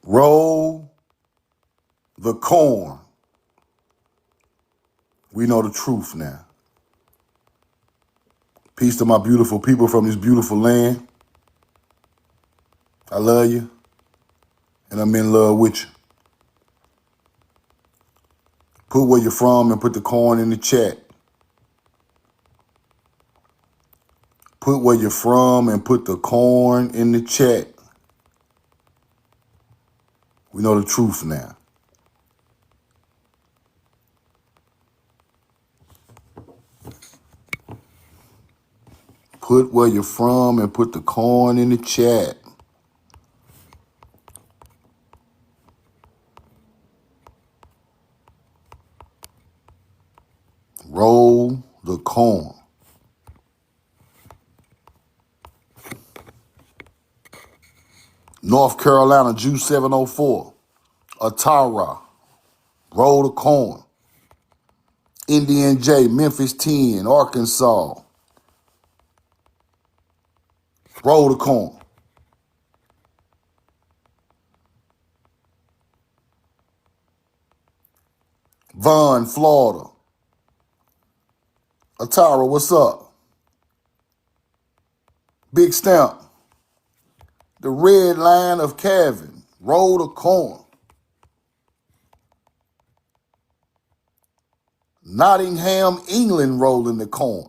Roll the corn. We know the truth now. Peace to my beautiful people from this beautiful land. I love you, and I'm in love with you. Put where you're from and put the corn in the chat. Put where you're from and put the corn in the chat. We know the truth now. Put where you're from and put the corn in the chat. Roll the corn. North Carolina, Juice 704. Atara. Roll the corn. Indian J, Memphis 10, Arkansas. Roll the corn. Vaughn, Florida. Atara, what's up? Big Stamp. The red line of Kevin. Roll the corn. Nottingham, England rolling the corn.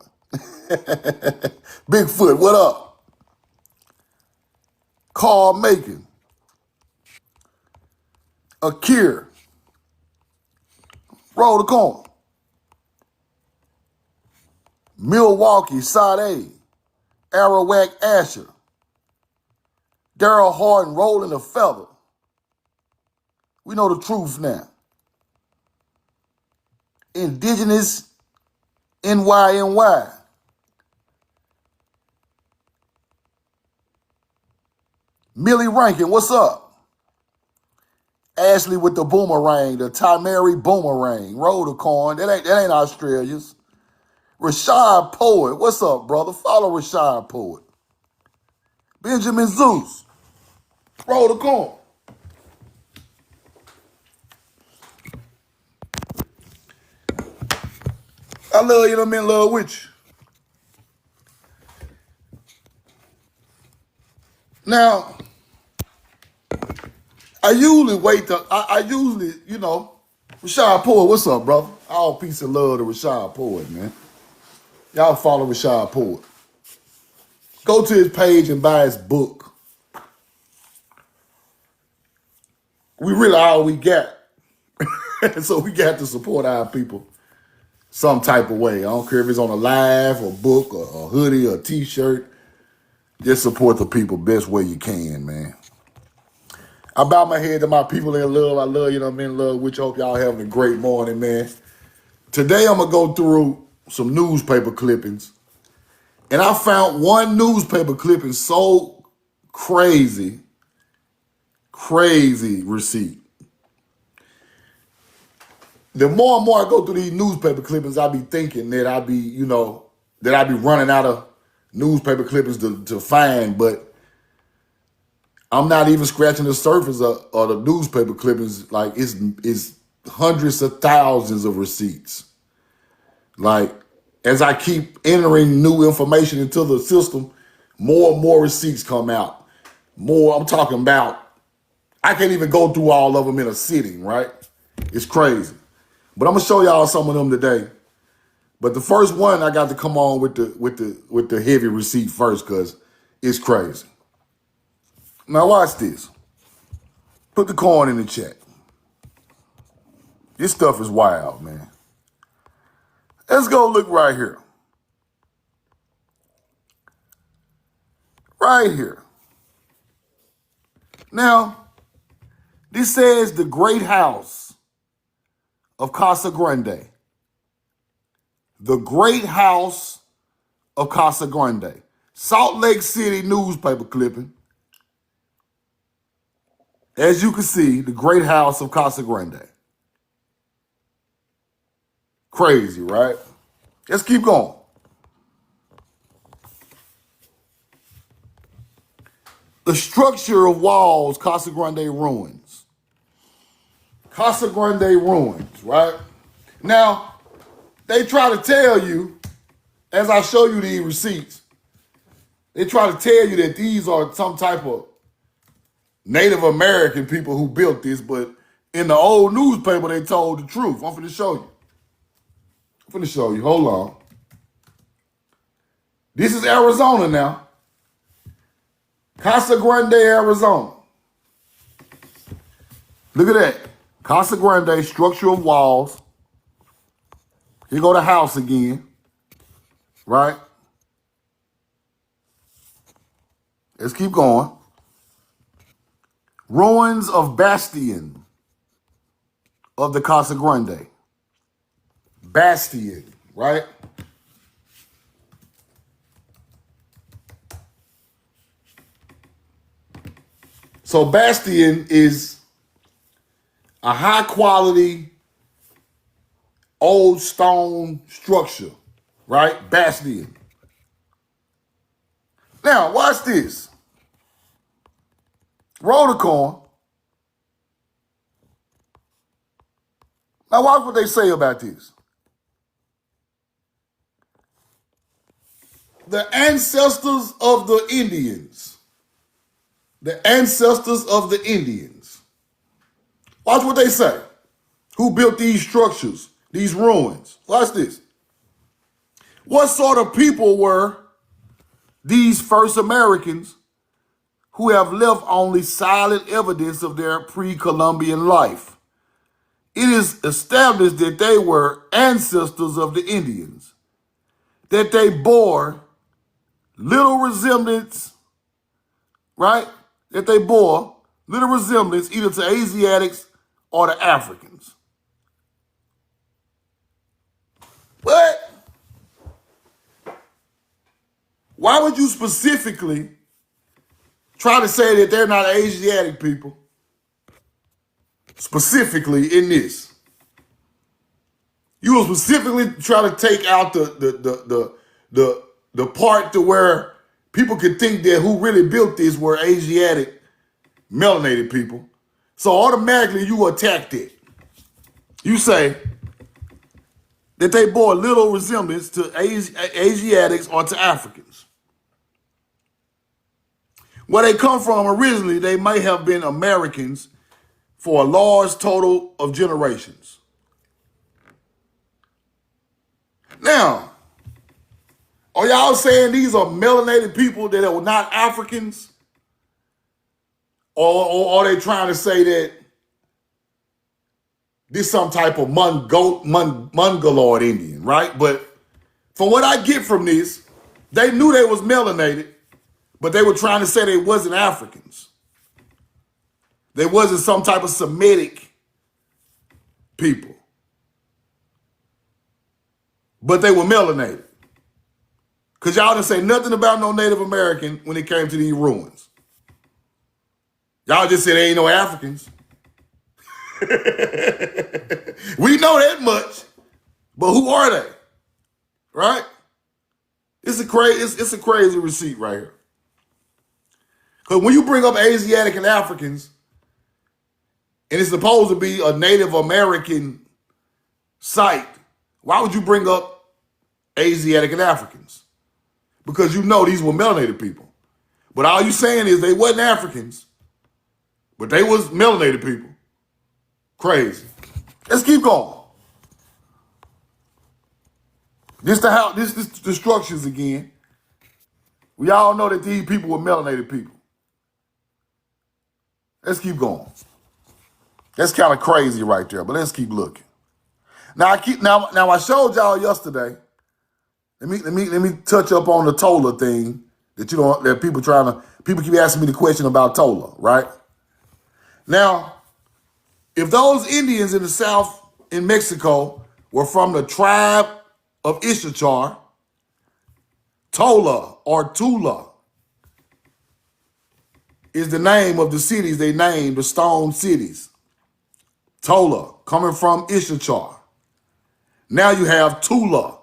Bigfoot, what up? Carl Macon. Akir. Roll the corn. Milwaukee, Sade. Arawak, Asher. Daryl Harden rolling a feather. We know the truth now. Indigenous NYNY. Millie Rankin, what's up? Ashley with the boomerang, the Timeri boomerang. Roll the corn. That ain't Australia's. Rashad Poet, what's up, brother? Follow Rashad Poet. Benjamin Zeus. Roll the corn. I love you and I'm in love with you. Now, I usually Rashad Poet, what's up, brother? All peace and love to Rashad Poet, man. Y'all follow Rashad Poet. Go to his page and buy his book. We really all we got. So we got to support our people some type of way. I don't care if it's on a live or book or a hoodie or a t-shirt. Just support the people best way you can, man. I bow my head to my people in love. I love you and I'm in love with you. Hope y'all having a great morning, man. Today I'm going to go through some newspaper clippings. And I found one newspaper clipping so crazy receipt. The more and more I go through these newspaper clippings, I be thinking that I be running out of newspaper clippings to find, but I'm not even scratching the surface of the newspaper clippings. Like it's hundreds of thousands of receipts. Like as I keep entering new information into the system, more and more receipts come out. More, I'm talking about, I can't even go through all of them in a sitting, right? It's crazy. But I'm gonna show y'all some of them today. But the first one I got to come on with the heavy receipt first because it's crazy. Now watch this. Put the corn in the chat. This stuff is wild, man. Let's go look right here. Right here. Now, this says the Great House of Casa Grande. The Great House of Casa Grande. Salt Lake City newspaper clipping. As you can see, the Great House of Casa Grande. Crazy, right? Let's keep going. The structure of walls, Casa Grande ruins. Casa Grande ruins, right? Now, they try to tell you, as I show you these receipts, they try to tell you that these are some type of Native American people who built this, but in the old newspaper, they told the truth. I'm finna show you. Hold on. This is Arizona now. Casa Grande, Arizona. Look at that. Casa Grande, structural walls. Here go the house again. Right? Let's keep going. Ruins of Bastion of the Casa Grande. Bastion, right? So Bastion is a high quality old stone structure, right? Bastion. Now, watch this. Roll the corn. Now, watch what they say about this. The ancestors of the Indians. The ancestors of the Indians. Watch what they say. Who built these structures, these ruins? Watch this. What sort of people were these first Americans who have left only silent evidence of their pre-Columbian life? It is established that they were ancestors of the Indians, that they bore little resemblance, right? That they bore little resemblance either to Asiatics or to Africans. What? Why would you specifically try to say that they're not Asiatic people? Specifically in this. You will specifically try to take out the part to where people could think that who really built this were Asiatic, melanated people. So automatically you attacked it. You say that they bore little resemblance to Asiatics or to Africans. Where they come from originally, they may have been Americans for a large total of generations. Now, are y'all saying these are melanated people that are not Africans? Or are they trying to say that this some type of Mongoloid Indian, right? But from what I get from this, they knew they was melanated, but they were trying to say they wasn't Africans. They wasn't some type of Semitic people. But they were melanated. Because y'all didn't say nothing about no Native American when it came to these ruins. Y'all just said they ain't no Africans. We know that much. But who are they? Right? It's a crazy receipt right here. Because when you bring up Asiatic and Africans, and it's supposed to be a Native American site, why would you bring up Asiatic and Africans? Because you know these were melanated people. But all you saying is they wasn't Africans, but they was melanated people. Crazy. Let's keep going. This the structures again. We all know that these people were melanated people. Let's keep going. That's kind of crazy right there, but let's keep looking. Now I showed y'all yesterday. Let me touch up on the Tola thing that people keep asking me the question about Tola, right? Now, if those Indians in the South in Mexico were from the tribe of Issachar, Tola or Tula is the name of the cities they named, the stone cities. Tola, coming from Issachar. Now you have Tula.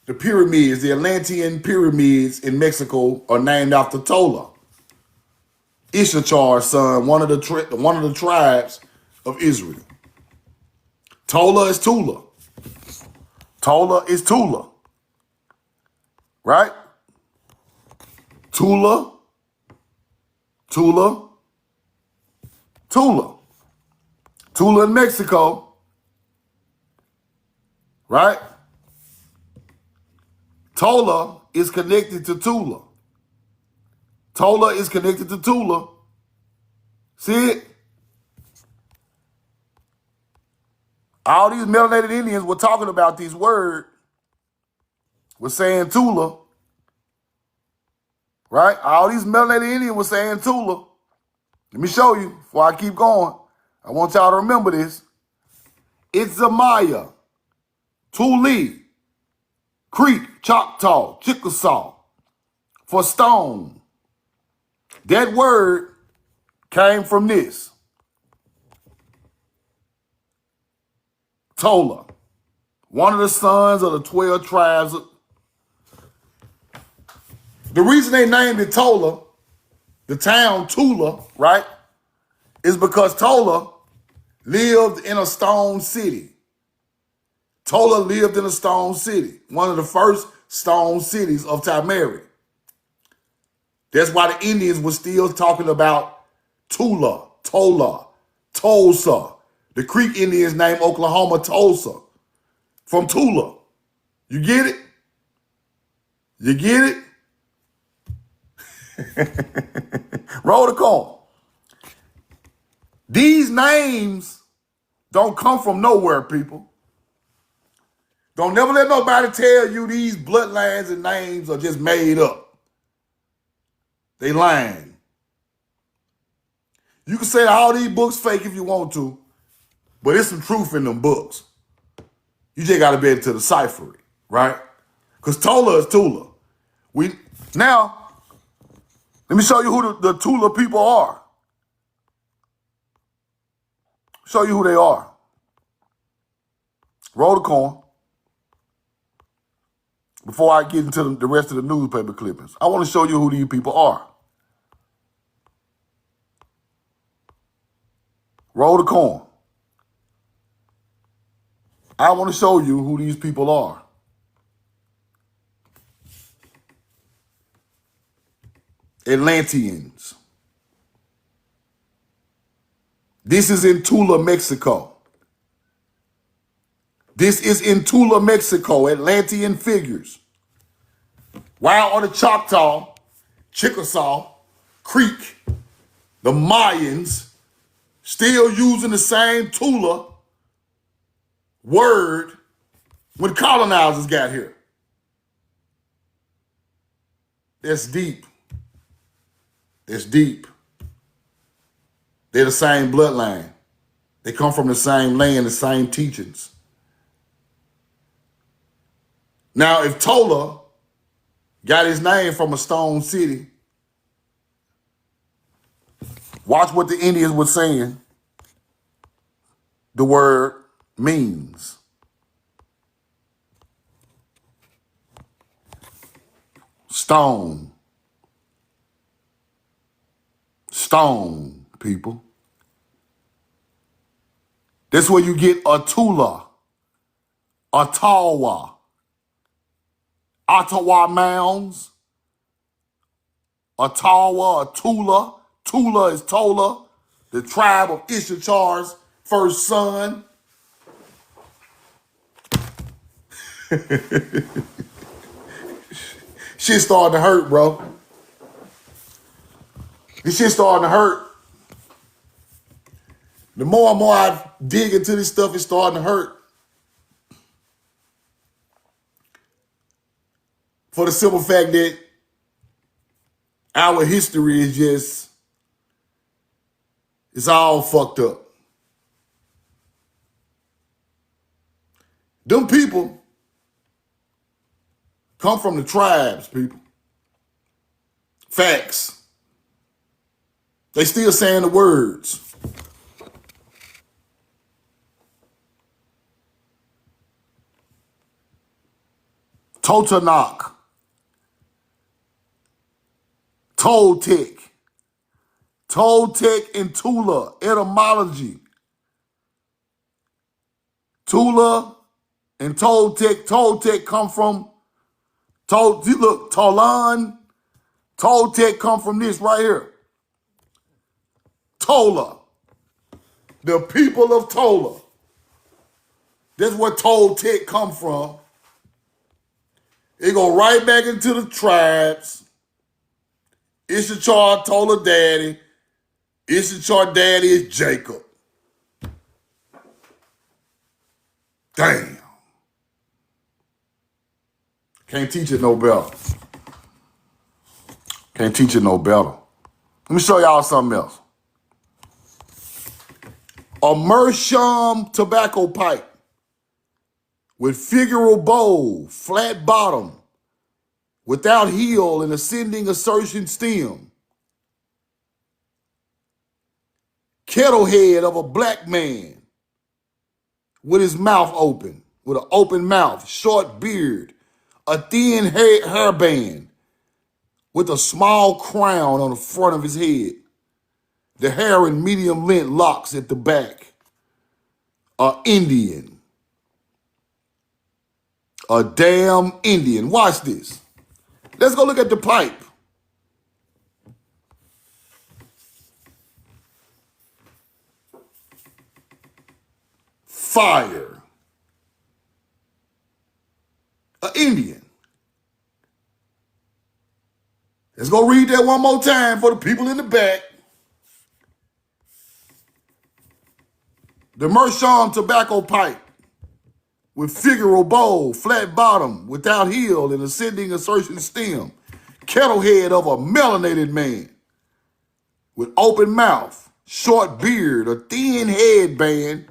The pyramids, the Atlantean pyramids in Mexico are named after Tola. Issachar's son, one of the tribes of Israel. Tola is Tula. Tola is Tula. Right? Tula, Tula, Tula. Tula in Mexico. Right? Tola is connected to Tula. Tola is connected to Tula. See it? All these melanated Indians were talking about these words, were saying Tula. Right? All these melanated Indians were saying Tula. Let me show you before I keep going. I want y'all to remember this. It's Zamaya, Tule, Creek, Choctaw, Chickasaw, for stone. That word came from this. Tola, one of the sons of the 12 tribes. The reason they named it Tola, the town Tula, right, is because Tola lived in a stone city. Tola lived in a stone city, one of the first stone cities of Tamari. That's why the Indians were still talking about Tula, Tola, Tulsa. The Creek Indians named Oklahoma Tulsa from Tula. You get it? You get it? Roll the call. These names don't come from nowhere, people. Don't never let nobody tell you these bloodlines and names are just made up. They lying. You can say all these books fake if you want to, but there's some truth in them books. You just got to be able to decipher it, right? Because Tola is Tula. Now, let me show you who the Tula people are. Show you who they are. Roll the coin. Before I get into the rest of the newspaper clippings, I want to show you who these people are. Roll the coin. I want to show you who these people are. Atlanteans. This is in Tula, Mexico. This is in Tula, Mexico, Atlantean figures. While on the Choctaw, Chickasaw, Creek, the Mayans still using the same Tula word when colonizers got here. That's deep. That's deep. They're the same bloodline. They come from the same land, the same teachings. Now, if Tola got his name from a stone city, watch what the Indians were saying the word means. Stone. Stone, people. That's where you get a Tula, Ottawa, Ottawa Mounds, Ottawa, Tula. Tula is Tola, the tribe of Issachar's first son. Shit starting to hurt, bro. This shit starting to hurt. The more and more I dig into this stuff, it's starting to hurt. For the simple fact that our history is just, it's all fucked up. Them people come from the tribes, people. Facts. They still saying the words. Totonac, Toltec and Tula, etymology. Tula and Toltec. Toltec come from, look, Tolan. Toltec come from this right here. Tola. The people of Tola. That's where Toltec come from. It go right back into the tribes. Issachar Tola daddy. Issachar daddy is Jacob. Damn. Can't teach it no better. Can't teach it no better. Let me show y'all something else. A Meerschaum tobacco pipe with figural bowl, flat bottom, without heel and ascending assertion stem. Kettle head of a black man with his mouth open, with an open mouth, short beard, a thin hairband with a small crown on the front of his head. The hair in medium length locks at the back. A Indian. A damn Indian. Watch this. Let's go look at the pipe. Fire. An Indian. Let's go read that one more time for the people in the back. The Meerschaum tobacco pipe with figural bowl, flat bottom, without heel and ascending assertion stem. Kettle head of a melanated man with open mouth, short beard, a thin headband,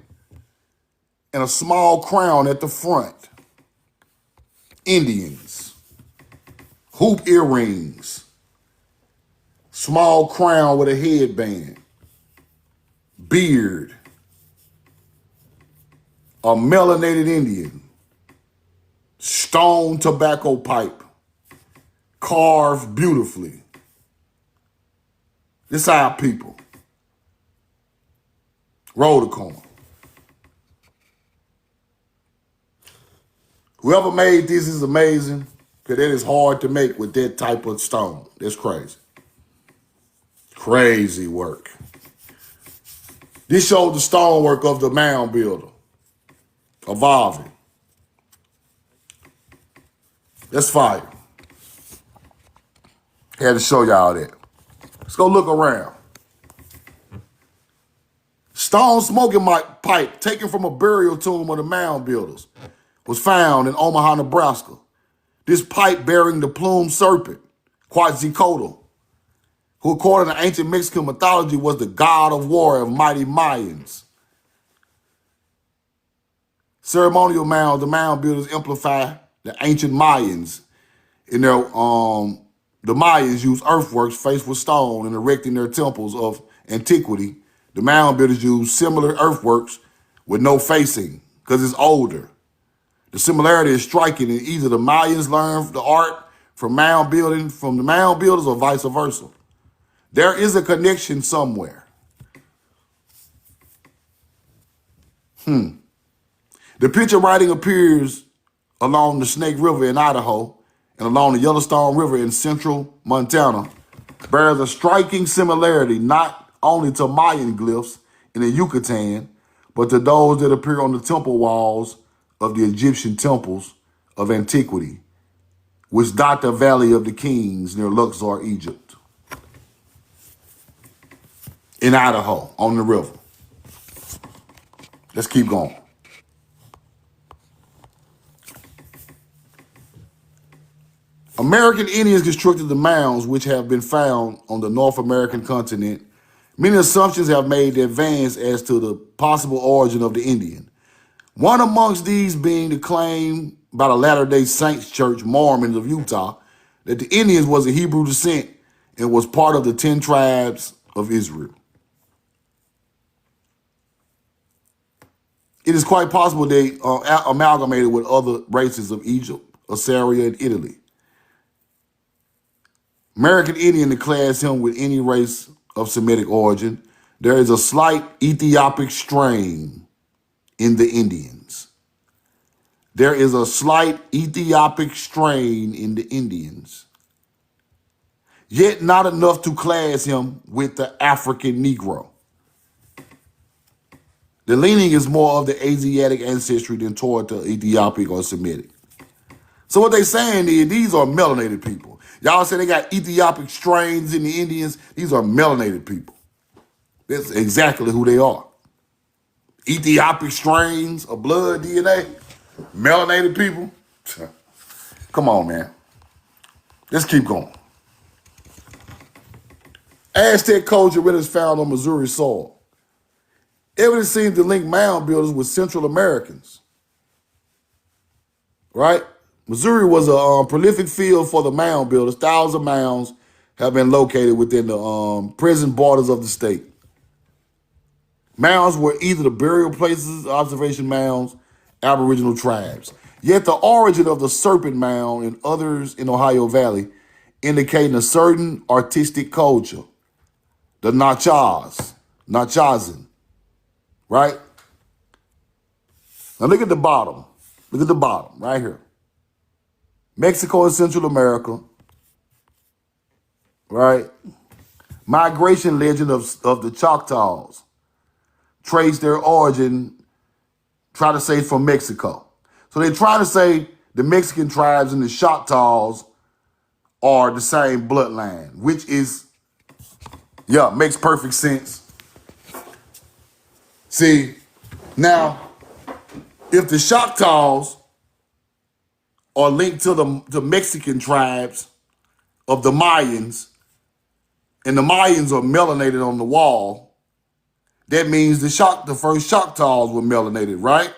and a small crown at the front. Indians. Hoop earrings. Small crown with a headband. Beard. A melanated Indian. Stone tobacco pipe. Carved beautifully. This our people. Roll the corn. Whoever made this is amazing, because that is hard to make with that type of stone. That's crazy. Crazy work. This showed the stonework of the mound builder, evolving. That's fire. Had to show y'all that. Let's go look around. Stone smoking pipe taken from a burial tomb of the mound builders was found in Omaha, Nebraska. This pipe bearing the plumed serpent, Quetzalcoatl, who according to ancient Mexican mythology was the god of war of mighty Mayans. Ceremonial mounds, the mound builders amplify the ancient Mayans. In their, the Mayans used earthworks faced with stone in erecting their temples of antiquity. The mound builders used similar earthworks with no facing because it's older. The similarity is striking, and either the Mayans learned the art from mound building from the mound builders or vice versa. There is a connection somewhere. The picture writing appears along the Snake River in Idaho and along the Yellowstone River in central Montana, bears a striking similarity not only to Mayan glyphs in the Yucatan, but to those that appear on the temple walls of the Egyptian temples of antiquity, which dot the Valley of the Kings near Luxor, Egypt. In Idaho, on the river. Let's keep going. American Indians constructed the mounds which have been found on the North American continent. Many assumptions have made advanced as to the possible origin of the Indian. One amongst these being the claim by the Latter-day Saints Church Mormons of Utah that the Indians was of Hebrew descent and was part of the 10 tribes of Israel. It is quite possible they amalgamated with other races of Egypt, Assyria, and Italy. American Indian declares him with any race of Semitic origin. There is a slight Ethiopic strain in the Indians. There is a slight Ethiopic strain in the Indians, yet not enough to class him with the African Negro. The leaning is more of the Asiatic ancestry than toward the Ethiopic or Semitic. So what they saying is these are melanated people. Y'all say they got Ethiopic strains in the Indians. These are melanated people. That's exactly who they are. Ethiopic strains of blood DNA, melanated people. Come on, man. Let's keep going. Aztec culture really is found on Missouri soil. Evidence seems to link mound builders with Central Americans. Right? Missouri was a prolific field for the mound builders. Thousands of mounds have been located within the present borders of the state. Mounds were either the burial places, observation mounds, Aboriginal tribes. Yet the origin of the Serpent Mound and others in Ohio Valley indicating a certain artistic culture. The Nachazin, right? Now look at the bottom. Look at the bottom right here. Mexico and Central America, right? Migration legend of the Choctaws. Trace their origin, try to say from Mexico. So they try to say the Mexican tribes and the Choctaws are the same bloodline, which is, yeah, makes perfect sense. See, now, if the Choctaws are linked to the Mexican tribes of the Mayans, and the Mayans are melanated on the wall, that means the first Choctaws were melanated, right?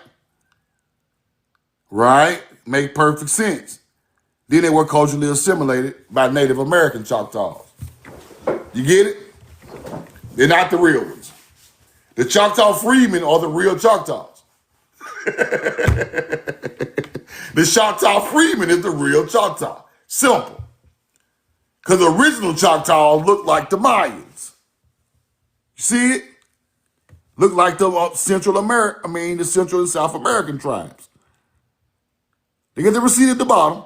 Right? Make perfect sense. Then they were culturally assimilated by Native American Choctaws. You get it? They're not the real ones. The Choctaw Freedmen are the real Choctaws. The Choctaw Freedman is the real Choctaw. Simple. Because the original Choctaws look like the Mayans. You see it? Look like the Central and South American tribes. They get the receipt at the bottom.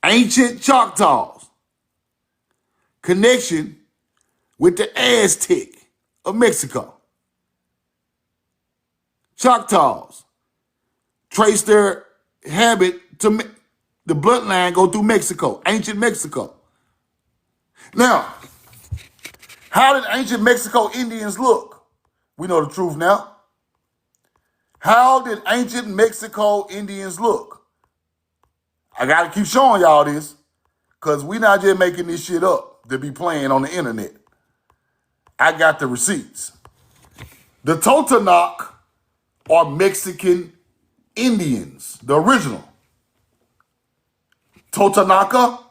Ancient Choctaws. Connection with the Aztec of Mexico. Choctaws trace their habit to the bloodline go through Mexico, ancient Mexico. Now, how did ancient Mexico Indians look? We know the truth now. How did ancient Mexico Indians look? I got to keep showing y'all this because we're not just making this shit up to be playing on the internet. I got the receipts. The Totonac are Mexican Indians, the original. Totonaca,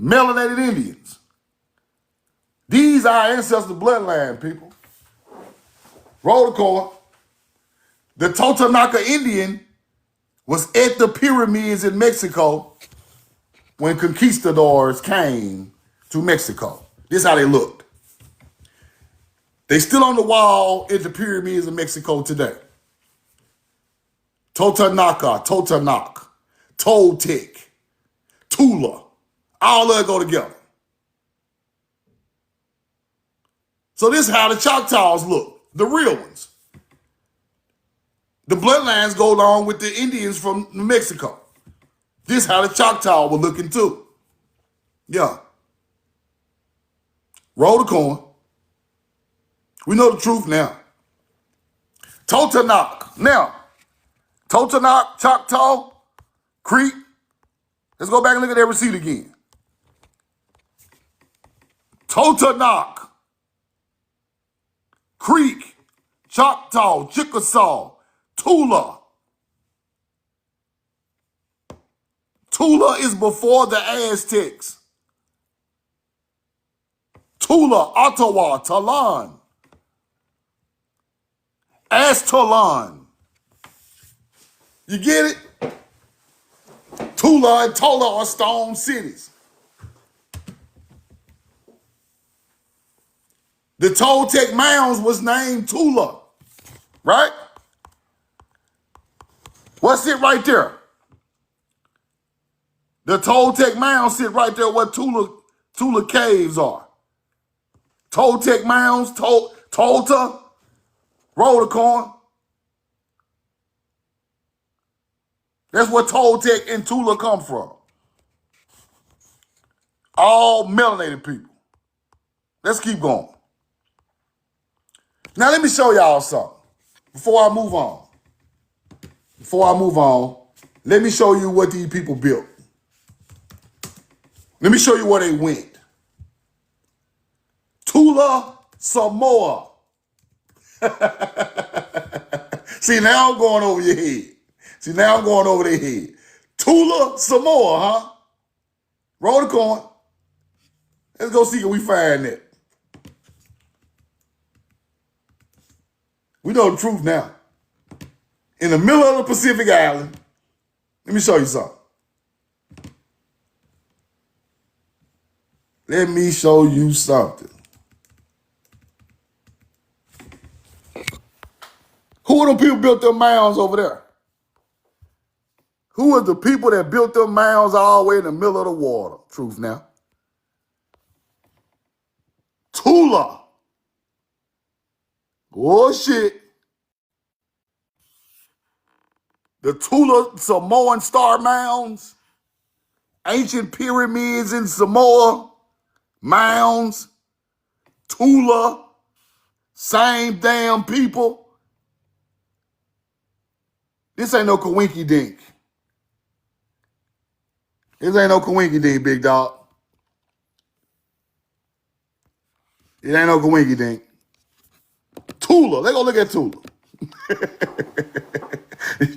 melanated Indians. These are our ancestral bloodline, people. Roll the card. The Totonaca Indian was at the pyramids in Mexico when conquistadors came to Mexico. This is how they looked. They still on the wall at the pyramids of Mexico today. Totonac, Toltec, Tula, all of it go together. So this is how the Choctaws look, the real ones. The bloodlines go along with the Indians from Mexico. This is how the Choctaw were looking too. Yeah. Roll the coin. We know the truth now. Totonac. Now, Totonac, Choctaw, Creek. Let's go back and look at that receipt again. Totonac, Creek, Choctaw, Chickasaw, Tula. Tula is before the Aztecs. Tula, Ottawa, Talan. Aztalan. You get it? Tula and Tola are stone cities. The Toltec mounds was named Tula, right? What's it right there? The Toltec mounds sit right there where Tula caves are. Toltec mounds, Tolta, roll the coin. That's where Toltec and Tula come from. All melanated people. Let's keep going. Now let me show y'all something before I move on. Let me show you what these people built. Let me show you where they went. Tula, Samoa. See, now I'm going over your head. Now I'm going over their head. Tula, Samoa, huh? Roll the coin. Let's go see if we find that. We know the truth now. In the middle of the Pacific Island, let me show you something. Let me show you something. Who are the people built them mounds over there? Who are the people that built them mounds all the way in the middle of the water? Truth now. Tula. Oh, shit. The Tula Samoan star mounds. Ancient pyramids in Samoa. Mounds. Tula. Same damn people. This ain't no coinky dink. This ain't no coinky dink, big dog. It ain't no coinky dink. Tula. Let's go look at Tula.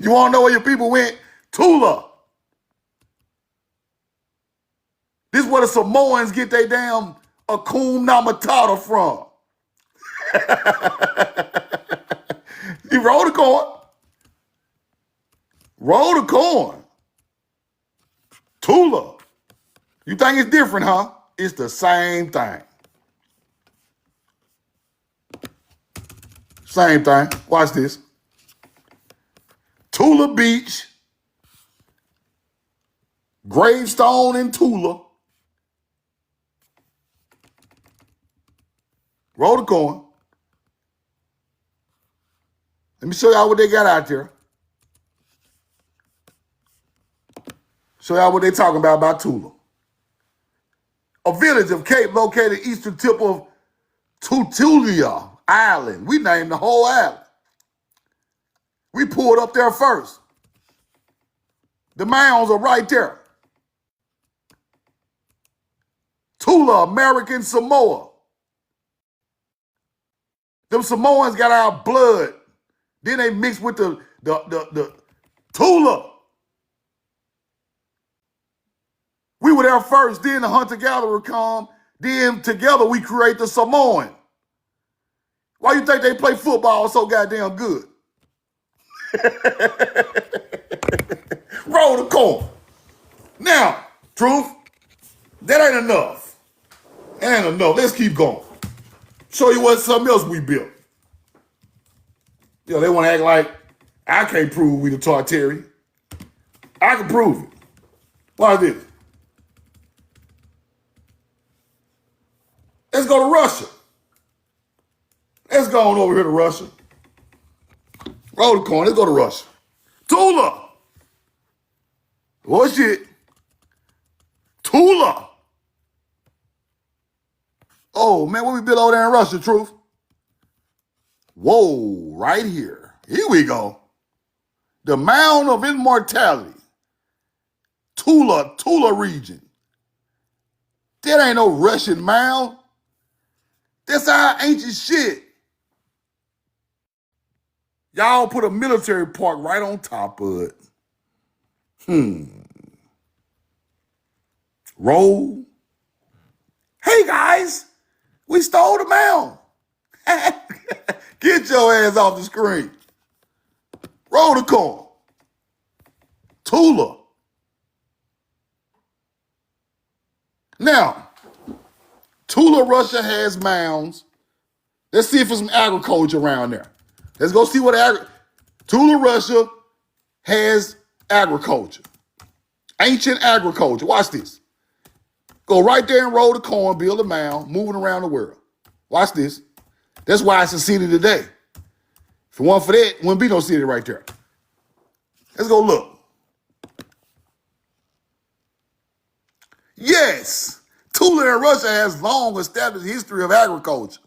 You want to know where your people went? Tula. This is where the Samoans get their damn Akum Matata from. You roll the coin. Roll the coin. Tula. You think it's different, huh? It's the same thing. Same thing. Watch this. Tula Beach. Gravestone in Tula. Roll the coin. Let me show y'all what they got out there. Show y'all what they talking about Tula. A village of Cape located eastern tip of Tutuila Island. We named the whole island. We pulled up there first. The mounds are right there. Tula, American Samoa. Them Samoans got our blood. Then they mixed with the Tula. We were there first, then the hunter-gatherer come, then together we create the Samoan. Why you think they play football so goddamn good? Roll the coin. Now, truth, that ain't enough. That ain't enough. Let's keep going. Show you what something else we built. They want to act like I can't prove we the Tartary. I can prove it. Watch this. Let's go to Russia. Let's go on over here to Russia. Roll the coin. Let's go to Russia. Tula. Oh, shit. Tula. Oh, man, what we built over there in Russia, truth? Whoa, right here. Here we go. The Mound of Immortality. Tula region. That ain't no Russian mound. That's our ancient shit. Y'all put a military park right on top of it. Roll. Hey, guys, we stole the mound. Get your ass off the screen. Roll the coin. Tula. Now, Tula, Russia has mounds Let's see if there's some agriculture around there. Let's go see what Tula, Russia has agriculture. Ancient agriculture. Watch this. Go right there and roll the corn, build a mound, moving around the world. Watch this. That's why it's a city today. If it weren't for that, wouldn't be no city right there. Let's go look. Yes, Tula in Russia has long established history of agriculture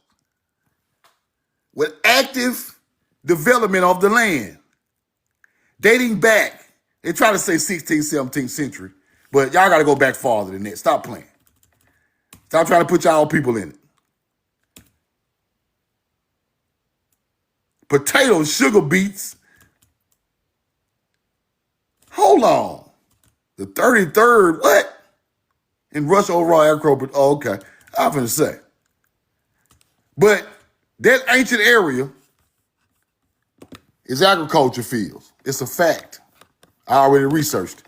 with active development of the land. Dating back, they try to say 16th, 17th century, but y'all got to go back farther than that. Stop playing. Stop trying to put y'all people in it. Potatoes, sugar beets. Hold on. The 33rd, what? In Russia overall agriculture. Oh, okay. I'm finna say. But that ancient area is agriculture fields. It's a fact. I already researched it.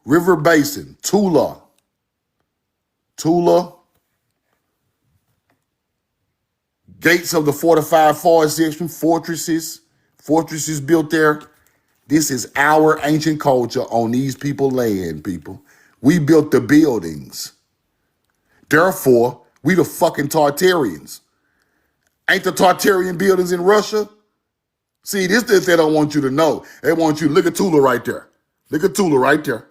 River Basin, Tula. Tula. Gates of the fortified forest section, fortresses built there. This is our ancient culture on these people's land, people. We built the buildings. Therefore, we the fucking Tartarians. Ain't the Tartarian buildings in Russia? See, this they don't want you to know. They want you to look at Tula right there. Look at Tula right there.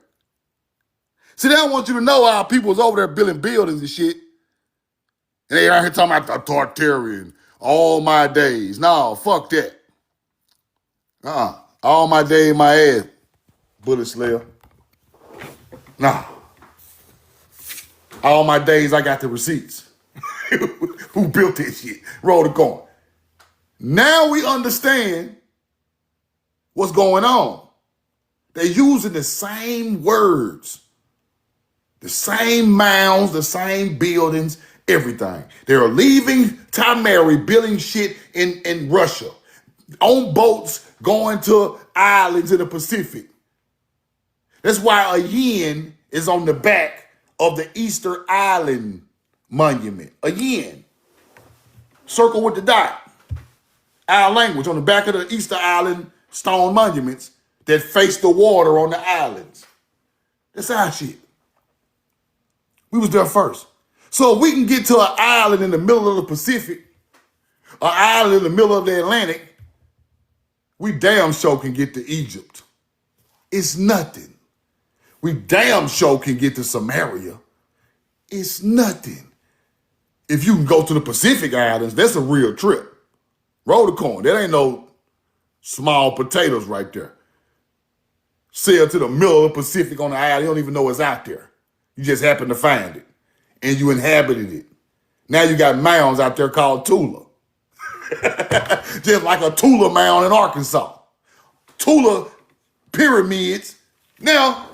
See, they don't want you to know how people was over there building buildings and shit. And they out here talking about the Tartarian all my days. No, fuck that. All my days, my ass. Bullet Slayer. Nah. All my days, I got the receipts. Who built this shit? Roll the coin. Now we understand what's going on. They're using the same words, the same mounds, the same buildings, everything. They're leaving Tamari building shit in Russia, on boats going to islands in the Pacific. That's why a yen is on the back of the Easter Island monument. A yen. Circle with the dot. Our language on the back of the Easter Island stone monuments that face the water on the islands. That's our shit. We was there first. So if we can get to an island in the middle of the Pacific, an island in the middle of the Atlantic, we damn sure can get to Egypt. It's nothing. We damn sure can get to Samaria. It's nothing. If you can go to the Pacific Islands, that's a real trip. Roll the coin. That ain't no small potatoes right there. Sail to the middle of the Pacific on the island. You don't even know it's out there. You just happen to find it. And you inhabited it. Now you got mounds out there called Tula. Just like a Tula mound in Arkansas. Tula pyramids. Now,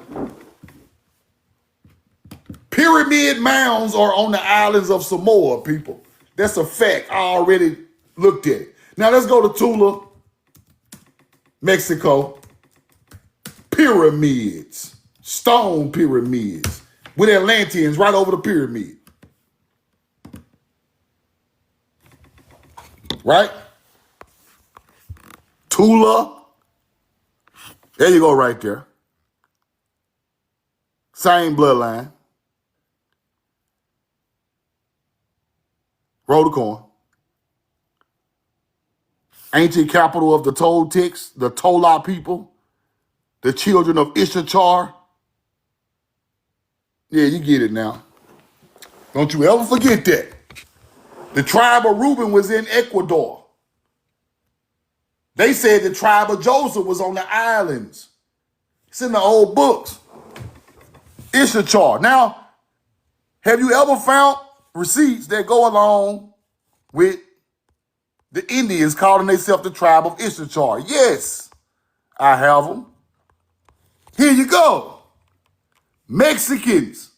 pyramid mounds are on the islands of Samoa, people. That's a fact. I already looked at it. Now let's go to Tula, Mexico. Pyramids. Stone pyramids. With Atlanteans right over the pyramid. Right? Tula. There you go right there. Same bloodline. Roll the coin. Ancient capital of the Toltecs, the Tola people, the children of Issachar. Yeah, you get it now. Don't you ever forget that. The tribe of Reuben was in Ecuador. They said the tribe of Joseph was on the islands. It's in the old books. Issachar. Now, have you ever found receipts that go along with the Indians calling themselves the tribe of Issachar? Yes, I have them. Here you go. Mexicans.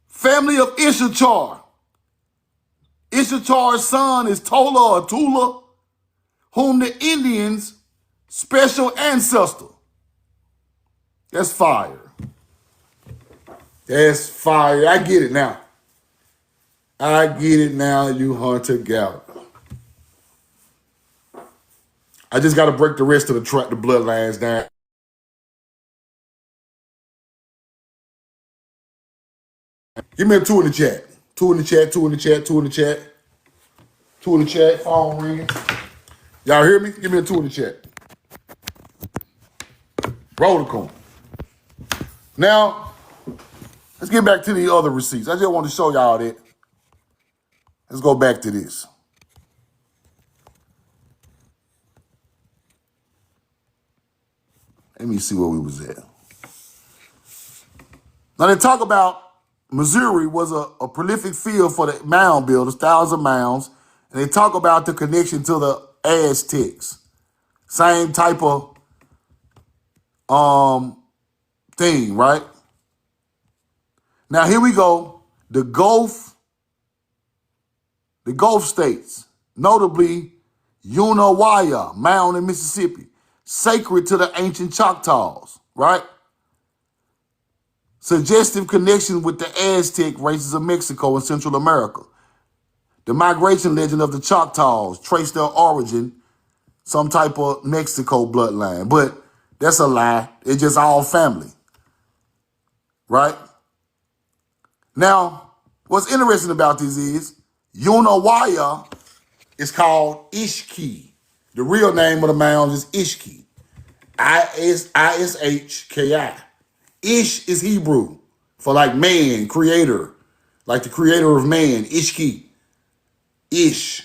Family of Issachar. Issachar's son is Tola or Tula, whom the Indians Special ancestor. That's fire. That's fire. I get it now. I get it now, you Hunter Gallagher. I just got to break the rest of the bloodlines down. Give me a 2 in the chat. 2 in the chat, 2 in the chat, 2 in the chat. 2 in the chat, phone ringing. Y'all hear me? Give me a 2 in the chat. Roll the coin. Now, let's get back to the other receipts. I just want to show y'all that. Let's go back to this. Let me see where we was at. Now they talk about Missouri was a prolific field for the mound builders, thousands of mounds, and they talk about the connection to the Aztecs. Same type of thing, right? Now here we go. The Gulf states, notably Unawaya Mound in Mississippi, sacred to the ancient Choctaws, right? Suggestive connection with the Aztec races of Mexico and Central America. The migration legend of the Choctaws traced their origin, some type of Mexico bloodline. But that's a lie. It's just all family, right? Now, what's interesting about this is Unawaya is called Ishki. The real name of the mound is Ishki. Ishki. Ish is Hebrew for like man, creator, like the creator of man, Ishki. Ish.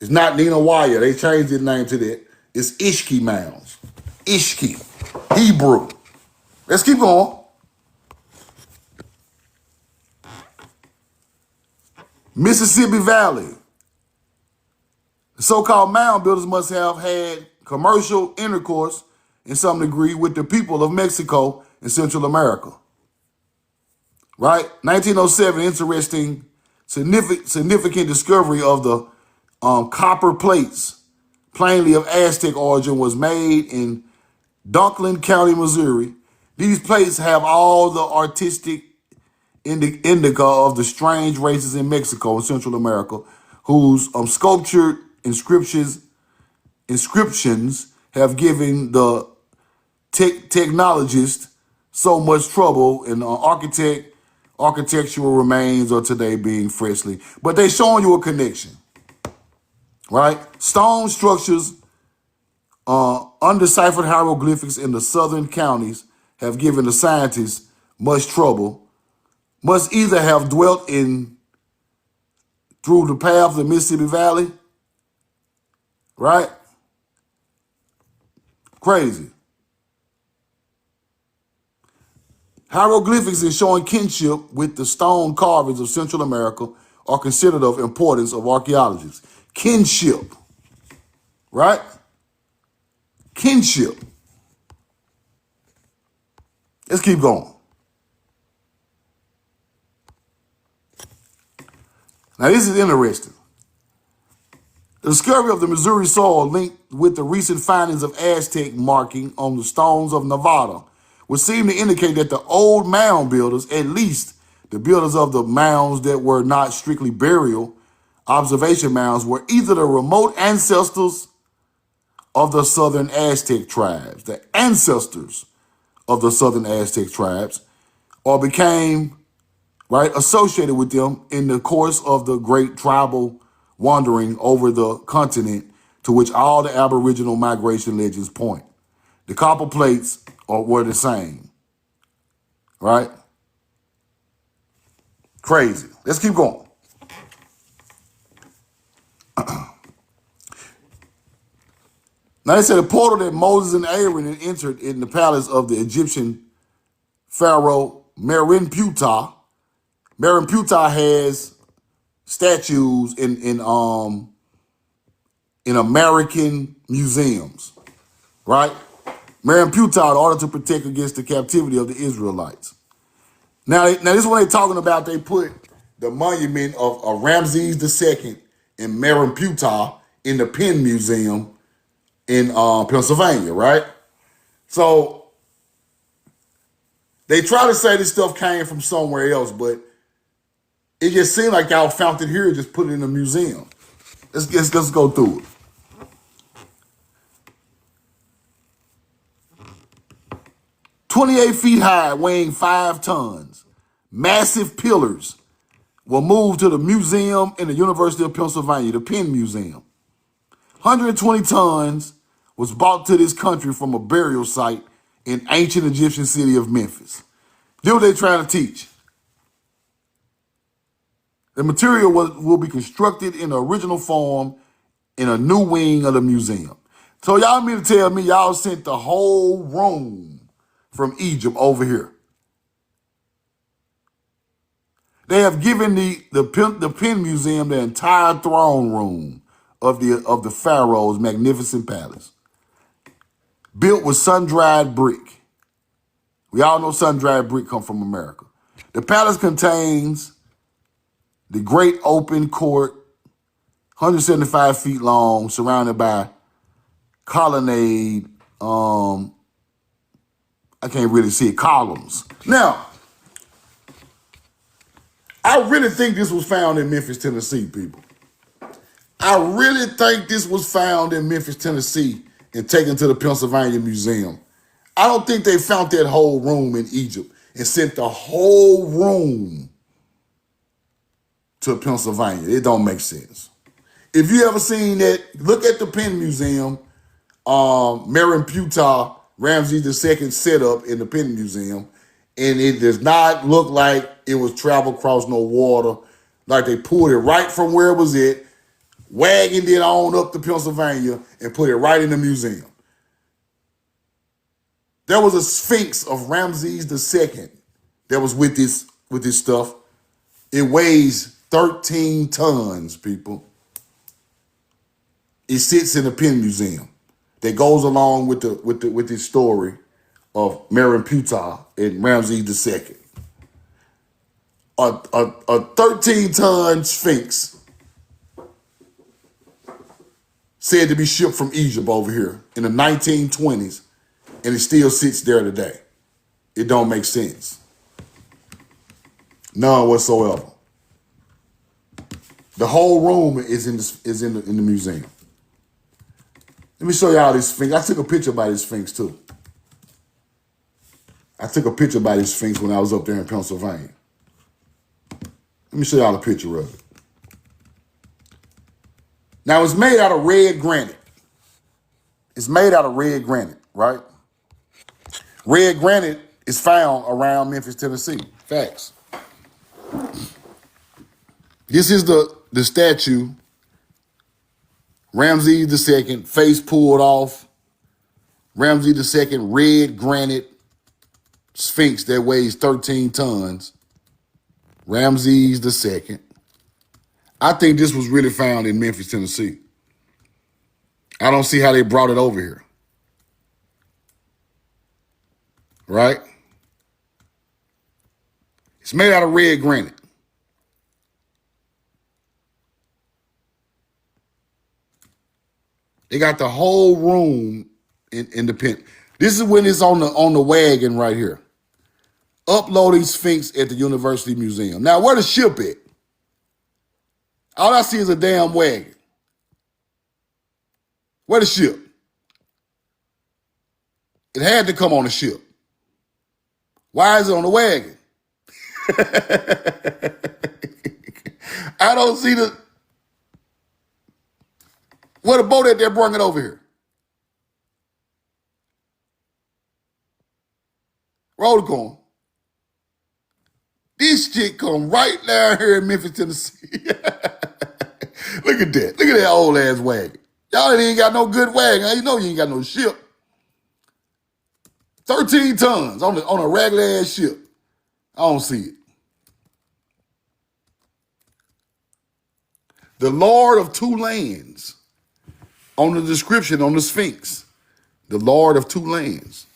It's not Ninawaya. They changed their name to that. It's Ishki mounds. Ishki. Hebrew. Let's keep going. Mississippi Valley. The so-called mound builders must have had commercial intercourse in some degree with the people of Mexico and Central America. Right? 1907, interesting, significant discovery of the copper plates, plainly of Aztec origin, was made in Dunklin County, Missouri. These plates have all the artistic indica of the strange races in Mexico and Central America, whose sculptured inscriptions have given the technologist so much trouble, and architectural remains are today being freshly. But they showing you a connection, right? Stone structures, undeciphered hieroglyphics in the southern counties have given the scientists much trouble. Must either have dwelt in through the path of the Mississippi Valley, right? Crazy. Hieroglyphics in showing kinship with the stone carvings of Central America are considered of importance of archaeologists. Kinship, right? Kinship. Let's keep going. Now, this is interesting. The discovery of the Missouri soil linked with the recent findings of Aztec marking on the stones of Nevada would seem to indicate that the old mound builders, at least the builders of the mounds that were not strictly burial observation mounds, were either the remote ancestors of the southern Aztec tribes, the ancestors of the southern Aztec tribes, or became associated with them in the course of the great tribal wandering over the continent to which all the Aboriginal migration legends point. The copper plates were the same, right? Crazy. Let's keep going. Now they said the portal that Moses and Aaron had entered in the palace of the Egyptian pharaoh Merenptah. Merenptah has statues in American museums, right? Merenptah, in order to protect against the captivity of the Israelites. Now this is what they're talking about. They put the monument of Ramses II in Merenptah in the Penn Museum in Pennsylvania, right? So they try to say this stuff came from somewhere else, but it just seemed like y'all found it here and just put it in a museum. Let's go through it. 28 feet high, weighing 5 tons. Massive pillars were moved to the museum in the University of Pennsylvania, the Penn Museum. 120 tons was brought to this country from a burial site in ancient Egyptian city of Memphis. This what they're trying to teach. The material will be constructed in the original form in a new wing of the museum. So y'all mean to tell me y'all sent the whole room from Egypt over here? They have given the Penn Museum the entire throne room of the Pharaoh's magnificent palace, built with sun-dried brick. We all know sun-dried brick come from America. The palace contains the great open court, 175 feet long, surrounded by colonnade. I can't really see it, columns. Now, I really think this was found in Memphis, Tennessee, people. I really think this was found in Memphis, Tennessee, and taken to the Pennsylvania Museum. I don't think they found that whole room in Egypt and sent the whole room to Pennsylvania. It don't make sense. If you ever seen that, look at the Penn Museum, Mary Putah, Ramses II setup in the Penn Museum, and it does not look like it was traveled across no water. Like they pulled it right from where it was at, wagoned it on up to Pennsylvania, and put it right in the museum. There was a Sphinx of Ramses II that was with this stuff. It weighs 13 tons, people. It sits in the Penn Museum. That goes along with this story of Mary Putah and Ramses II. A 13-ton Sphinx said to be shipped from Egypt over here in the 1920s, and it still sits there today. It don't make sense. None whatsoever. The whole room is in the museum. Let me show y'all this Sphinx. I took a picture by this Sphinx too. I took a picture by this Sphinx when I was up there in Pennsylvania. Let me show y'all a picture of it. Now, it's made out of red granite. It's made out of red granite, right? Red granite is found around Memphis, Tennessee. Facts. This is the statue. Ramses II, face pulled off. Ramses II, red granite Sphinx that weighs 13 tons. Ramses II. I think this was really found in Memphis, Tennessee. I don't see how they brought it over here. Right? It's made out of red granite. They got the whole room in the pen. This is when it's on the wagon right here. Uploading Sphinx at the University Museum. Now, where the ship at? All I see is a damn wagon. Where the ship? It had to come on a ship. Why is it on the wagon? I don't see where the boat at there brought it over here. Roll the corn. This shit come right down here in Memphis, Tennessee. Look at that. Look at that old ass wagon. Y'all ain't got no good wagon. You know you ain't got no ship. 13 tons on a regular ass ship. I don't see it. The Lord of Two Lands. On the description on the Sphinx. The Lord of Two Lands.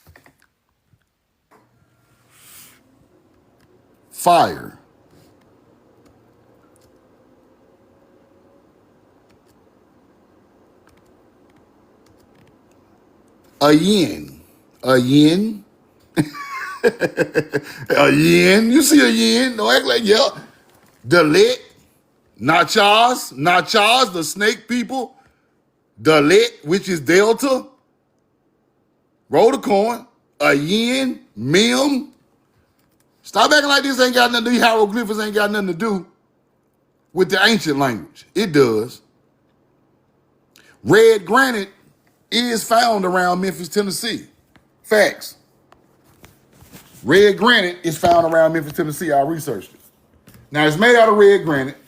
Fire. A yin. A yin. A yin. You see a yin. Don't act like, yeah. Dalit. Nachas. Nachas, the snake people. Dalit, which is Delta. Roll the coin. A yin. Mim. Stop acting like this ain't got nothing to do. These hieroglyphics ain't got nothing to do with the ancient language. It does. Red granite is found around Memphis, Tennessee. Facts. Red granite is found around Memphis, Tennessee. I researched it. Now, it's made out of red granite.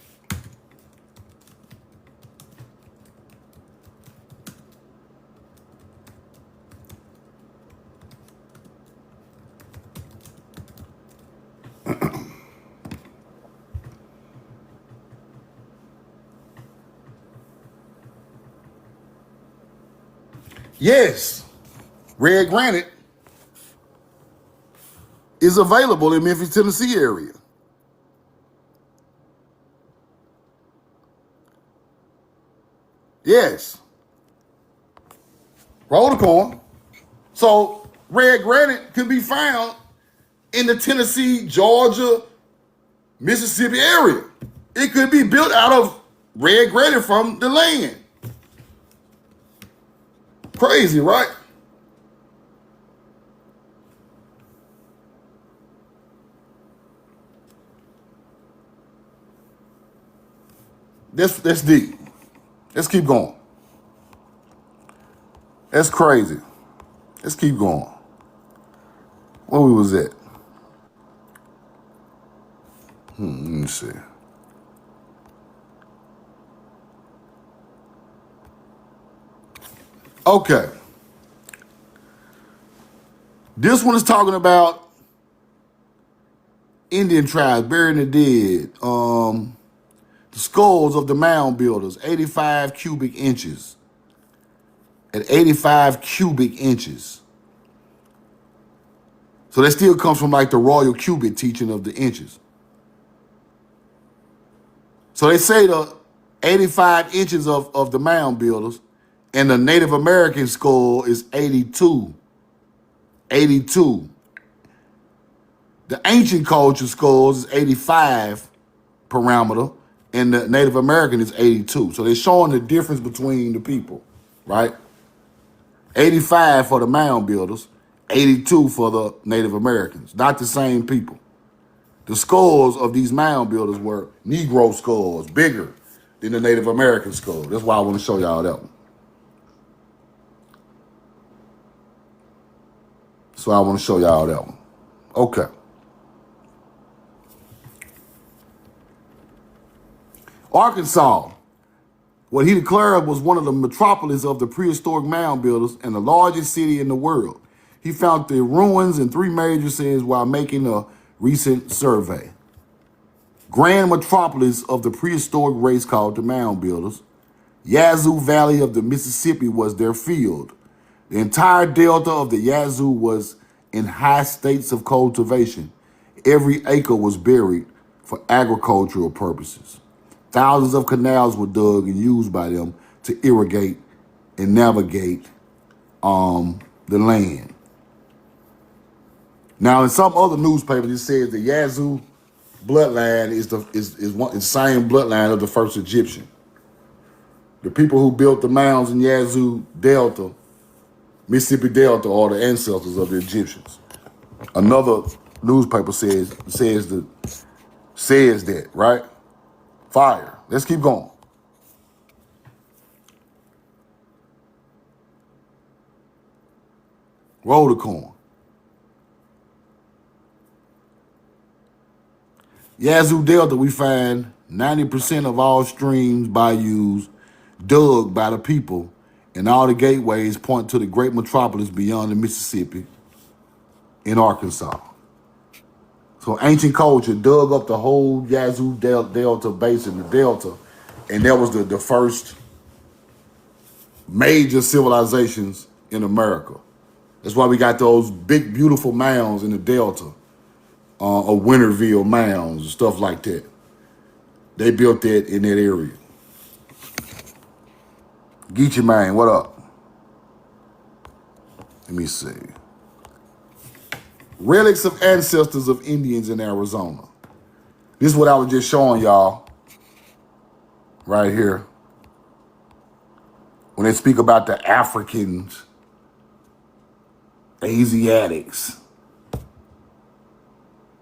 Yes, red granite is available in Memphis, Tennessee area. Yes. Roll the coin. So red granite can be found in the Tennessee, Georgia, Mississippi area. It could be built out of red granite from the land. Crazy, right? That's deep. Let's keep going. That's crazy. Let's keep going. Where we was at? Let me see. Okay. This one is talking about Indian tribes burying the dead. The skulls of the mound builders, 85 cubic inches. At 85 cubic inches. So that still comes from like the royal cubit teaching of the inches. So they say the 85 inches of the mound builders and the Native American skull is 82. 82. The ancient culture skulls is 85 parameter and the Native American is 82. So they're showing the difference between the people, right? 85 for the mound builders, 82 for the Native Americans. Not the same people. The skulls of these mound builders were Negro skulls, bigger than the Native American skull. That's why I want to show y'all that one. So I want to show y'all that one. Okay. Arkansas, what he declared was one of the metropolis of the prehistoric mound builders and the largest city in the world. He found the ruins in 3 major cities while making a recent survey. Grand metropolis of the prehistoric race called the mound builders. Yazoo Valley of the Mississippi was their field. The entire delta of the Yazoo was in high states of cultivation. Every acre was buried for agricultural purposes. Thousands of canals were dug and used by them to irrigate and navigate the land. Now, in some other newspapers, it says the Yazoo bloodline is the same bloodline of the first Egyptian. The people who built the mounds in Yazoo Delta, Mississippi Delta, are the ancestors of the Egyptians. Another newspaper says that, right? Fire. Let's keep going. Roll the coin. Yazoo Delta, we find 90% of all streams, bayous, dug by the people, and all the gateways point to the great metropolis beyond the Mississippi in Arkansas. So ancient culture dug up the whole Yazoo Delta basin, the Delta, and that was the first major civilizations in America. That's why we got those big, beautiful mounds in the Delta, or Winterville mounds and stuff like that. They built that in that area. Geechee man, what up? Let me see. Relics of ancestors of Indians in Arizona. This is what I was just showing y'all right here. When they speak about the Africans, Asiatics.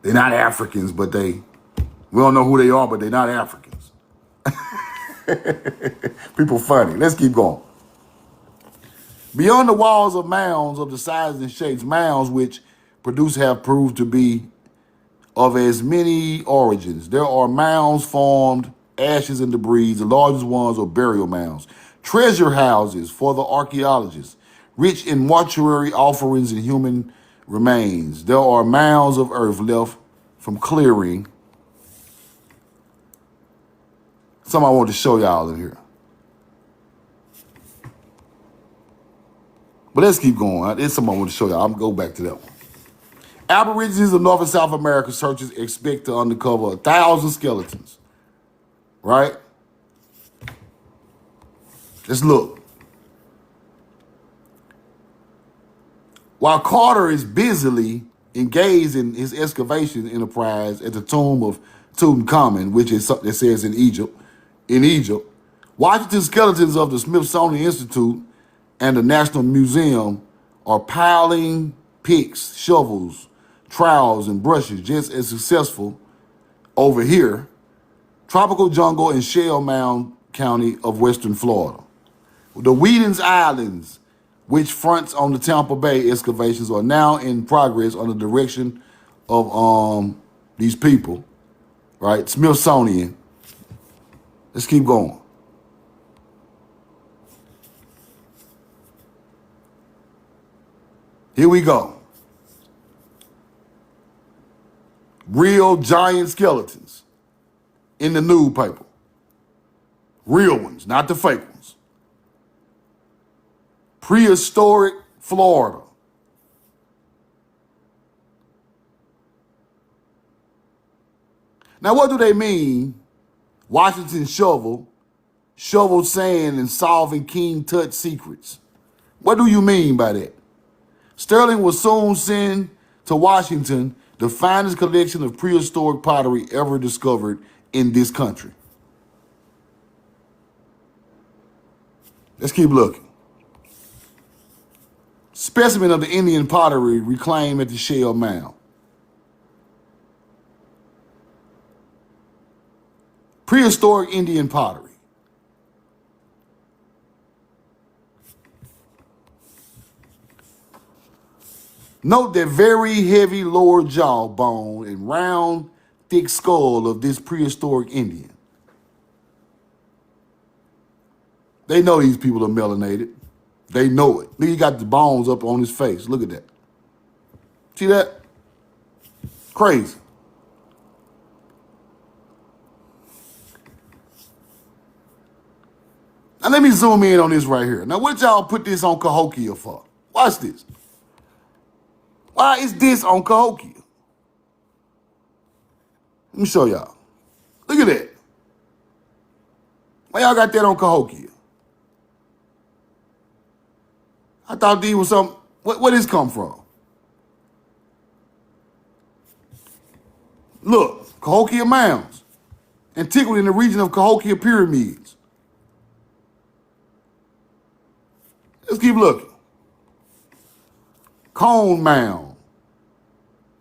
They're not Africans, but we don't know who they are, but they're not Africans. People funny. Let's keep going. Beyond the walls of mounds of the sizes and shapes, mounds which produce have proved to be of as many origins. There are mounds formed, ashes and debris. The largest ones are burial mounds. Treasure houses for the archaeologists, rich in mortuary offerings and human remains. There are mounds of earth left from clearing. Something I want to show y'all in here. But let's keep going. There's something I want to show y'all. I'm going to go back to that one. Aborigines of North and South America searchers expect to uncover 1,000 skeletons. Right? Let's look. While Carter is busily engaged in his excavation enterprise at the tomb of Tutankhamun, which is something that says in Egypt, Washington skeletons of the Smithsonian Institute and the National Museum are piling picks, shovels, trowels, and brushes just as successful over here, tropical jungle in Shell Mound County of Western Florida. The Wheaton's Islands, which fronts on the Tampa Bay excavations, are now in progress under the direction of these people, right? Smithsonian. Let's keep going. Here we go. Real giant skeletons in the newspaper. Real ones, not the fake ones. Prehistoric Florida. Now, what do they mean? Washington shovel sand and solving King Tut secrets. What do you mean by that? Sterling will soon send to Washington the finest collection of prehistoric pottery ever discovered in this country. Let's keep looking. Specimen of the Indian pottery reclaimed at the Shell Mound. Prehistoric Indian pottery. Note the very heavy lower jaw bone and round, thick skull of this prehistoric Indian. They know these people are melanated. They know it. Look, he got the bones up on his face. Look at that. See that? Crazy. Now let me zoom in on this right here. Now what y'all put this on Cahokia for? Watch this. Why is this on Cahokia? Let me show y'all. Look at that. Why y'all got that on Cahokia? I thought these was some. Where this come from? Look, Cahokia Mounds, antiquity in the region of Cahokia Pyramids. Let's keep looking. Cone Mound.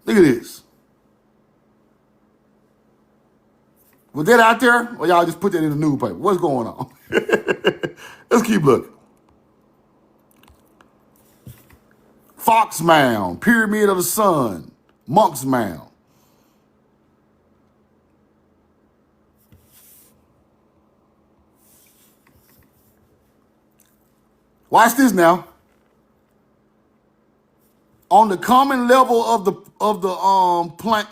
Look at this. Was that out there? Or y'all just put that in the newspaper? What's going on? Let's keep looking. Fox Mound, Pyramid of the Sun, Monk's Mound. Watch this now. On the common level of the plant,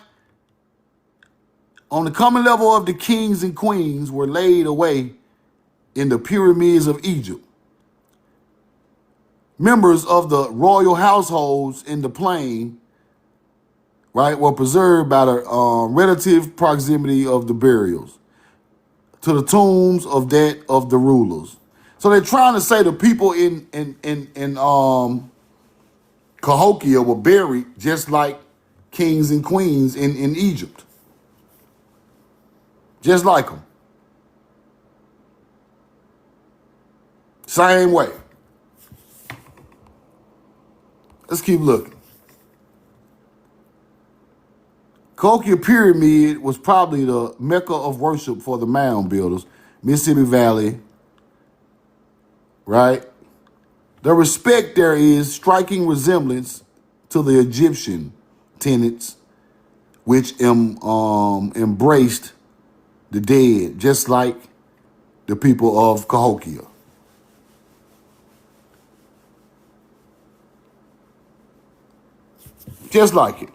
on the common level of the kings and queens were laid away in the pyramids of Egypt. Members of the royal households in the plain, right, were preserved by the relative proximity of the burials to the tombs of the rulers. So they're trying to say the people in Cahokia were buried just like kings and queens in Egypt. Just like them. Same way. Let's keep looking. Cahokia Pyramid was probably the mecca of worship for the mound builders. Mississippi Valley, right? The respect there is striking resemblance to the Egyptian tenets, which embraced the dead, just like the people of Cahokia. Just like it.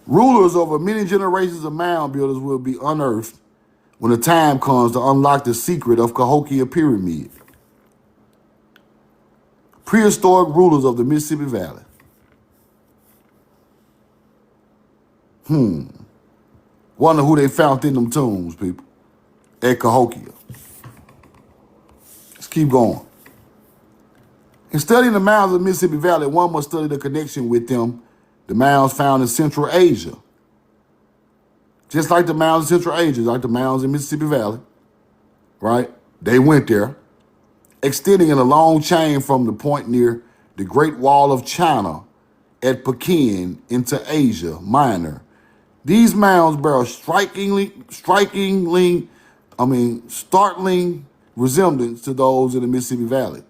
Rulers over many generations of mound builders will be unearthed when the time comes to unlock the secret of Cahokia Pyramid. Prehistoric rulers of the Mississippi Valley. Wonder who they found in them tombs, people. At Cahokia. Let's keep going. In studying the mounds of the Mississippi Valley, one must study the connection with them, the mounds found in Central Asia. Just like the mounds in Central Asia, like the mounds in Mississippi Valley, right? They went there, extending in a long chain from the point near the Great Wall of China at Pekin into Asia Minor. These mounds bear a startling resemblance to those in the Mississippi Valley.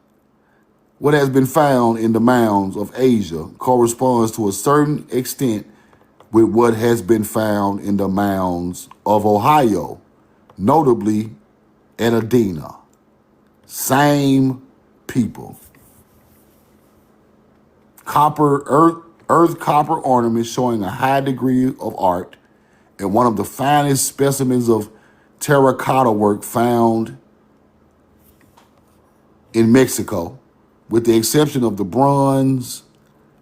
What has been found in the mounds of Asia corresponds to a certain extent with what has been found in the mounds of Ohio, notably at Adena. Same people. Earth copper ornaments showing a high degree of art and one of the finest specimens of terracotta work found in Mexico, with the exception of the bronze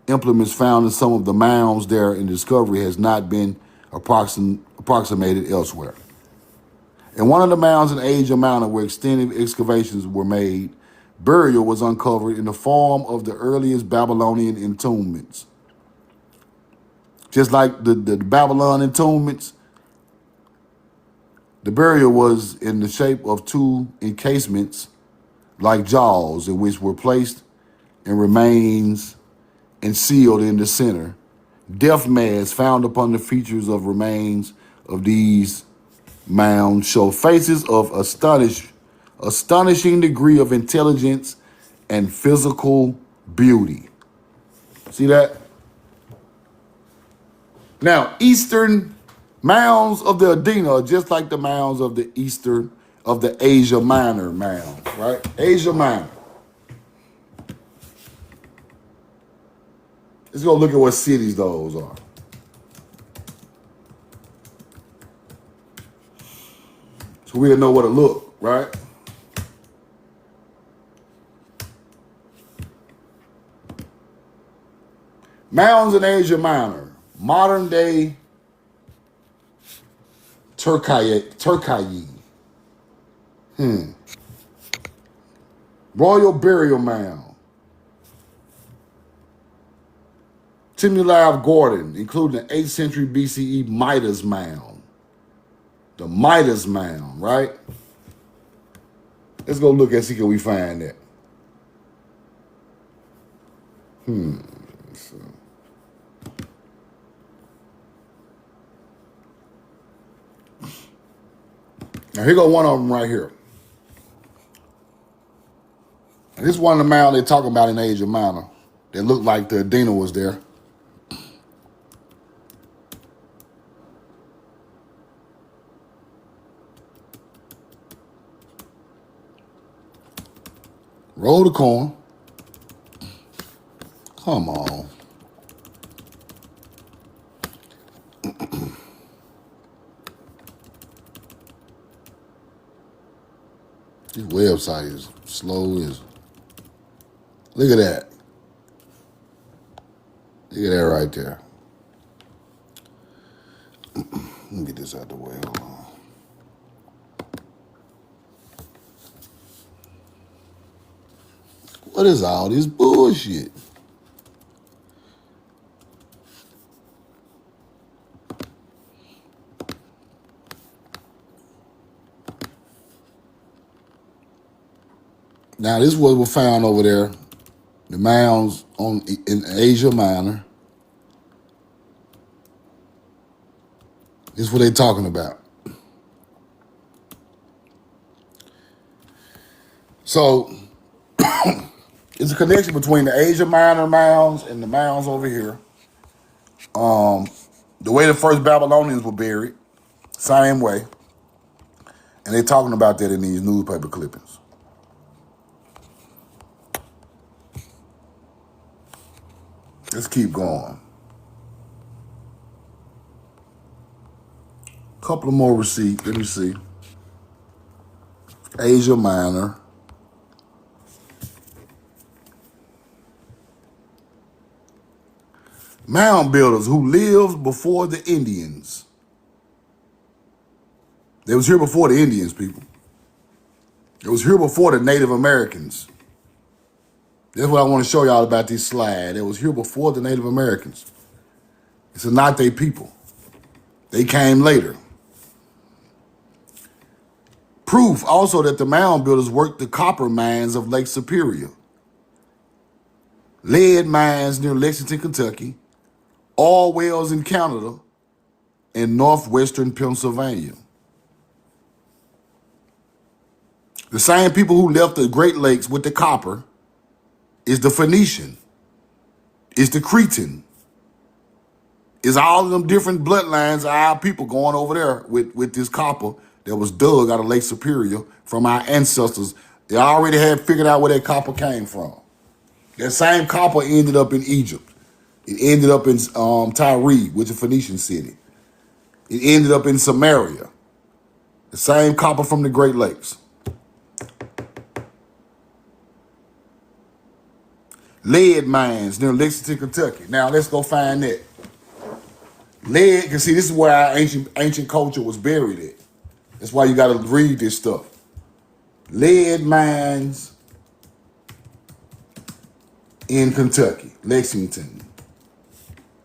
implements found in some of the mounds there, and discovery has not been approximated elsewhere. In one of the mounds in Asia Minor where extensive excavations were made, burial was uncovered in the form of the earliest Babylonian entombments. Just like the Babylon entombments, the burial was in the shape of two encasements like jaws, in which were placed and remains and sealed in the center. Death masks found upon the features of remains of these mounds show faces of astonishing degree of intelligence and physical beauty. See that? Now, Eastern mounds of the Adena are just like the mounds of the Asia Minor mounds, right? Asia Minor. Let's go look at what cities those are. So we'll know what to look, right? Mounds in Asia Minor. Modern day Turkey. Royal Burial Mound. Tumuli of Gordon, including the 8th century BCE Midas Mound. The Midas Mound, right? Let's go look and see can we find that. So. Now here go one of them right here. And this is one of the mounds they're talking about in Asia Minor. That looked like the Adena was there. Roll the coin. Come on. This website is slow as. Look at that. Look at that right there. Let me get this out the way. Hold on. What is all this bullshit? Now, this is what was found over there. The mounds in Asia Minor. This is what they're talking about. So, it's a connection between the Asia Minor mounds and the mounds over here. The way the first Babylonians were buried, same way. And they're talking about that in these newspaper clippings. Let's keep going. Couple of more receipts. Let me see. Asia Minor. Mound builders who lived before the Indians. They was here before the Indians, people. It was here before the Native Americans. That's what I want to show y'all about this slide. It was here before the Native Americans. It's not they people. They came later. Proof also that the mound builders worked the copper mines of Lake Superior, lead mines near Lexington, Kentucky, oil wells in Canada, and northwestern Pennsylvania. The same people who left the Great Lakes with the copper is the Phoenician, is the Cretan, is all of them different bloodlines of our people going over there with this copper that was dug out of Lake Superior from our ancestors. They already had figured out where that copper came from. That same copper ended up in Egypt. It ended up in Tyre, which is a Phoenician city. It ended up in Samaria. The same copper from the Great Lakes. Lead mines near Lexington, Kentucky. Now let's go find that. Lead, you see, this is where our ancient culture was buried at. That's why you got to read this stuff. Lead mines in Kentucky, Lexington.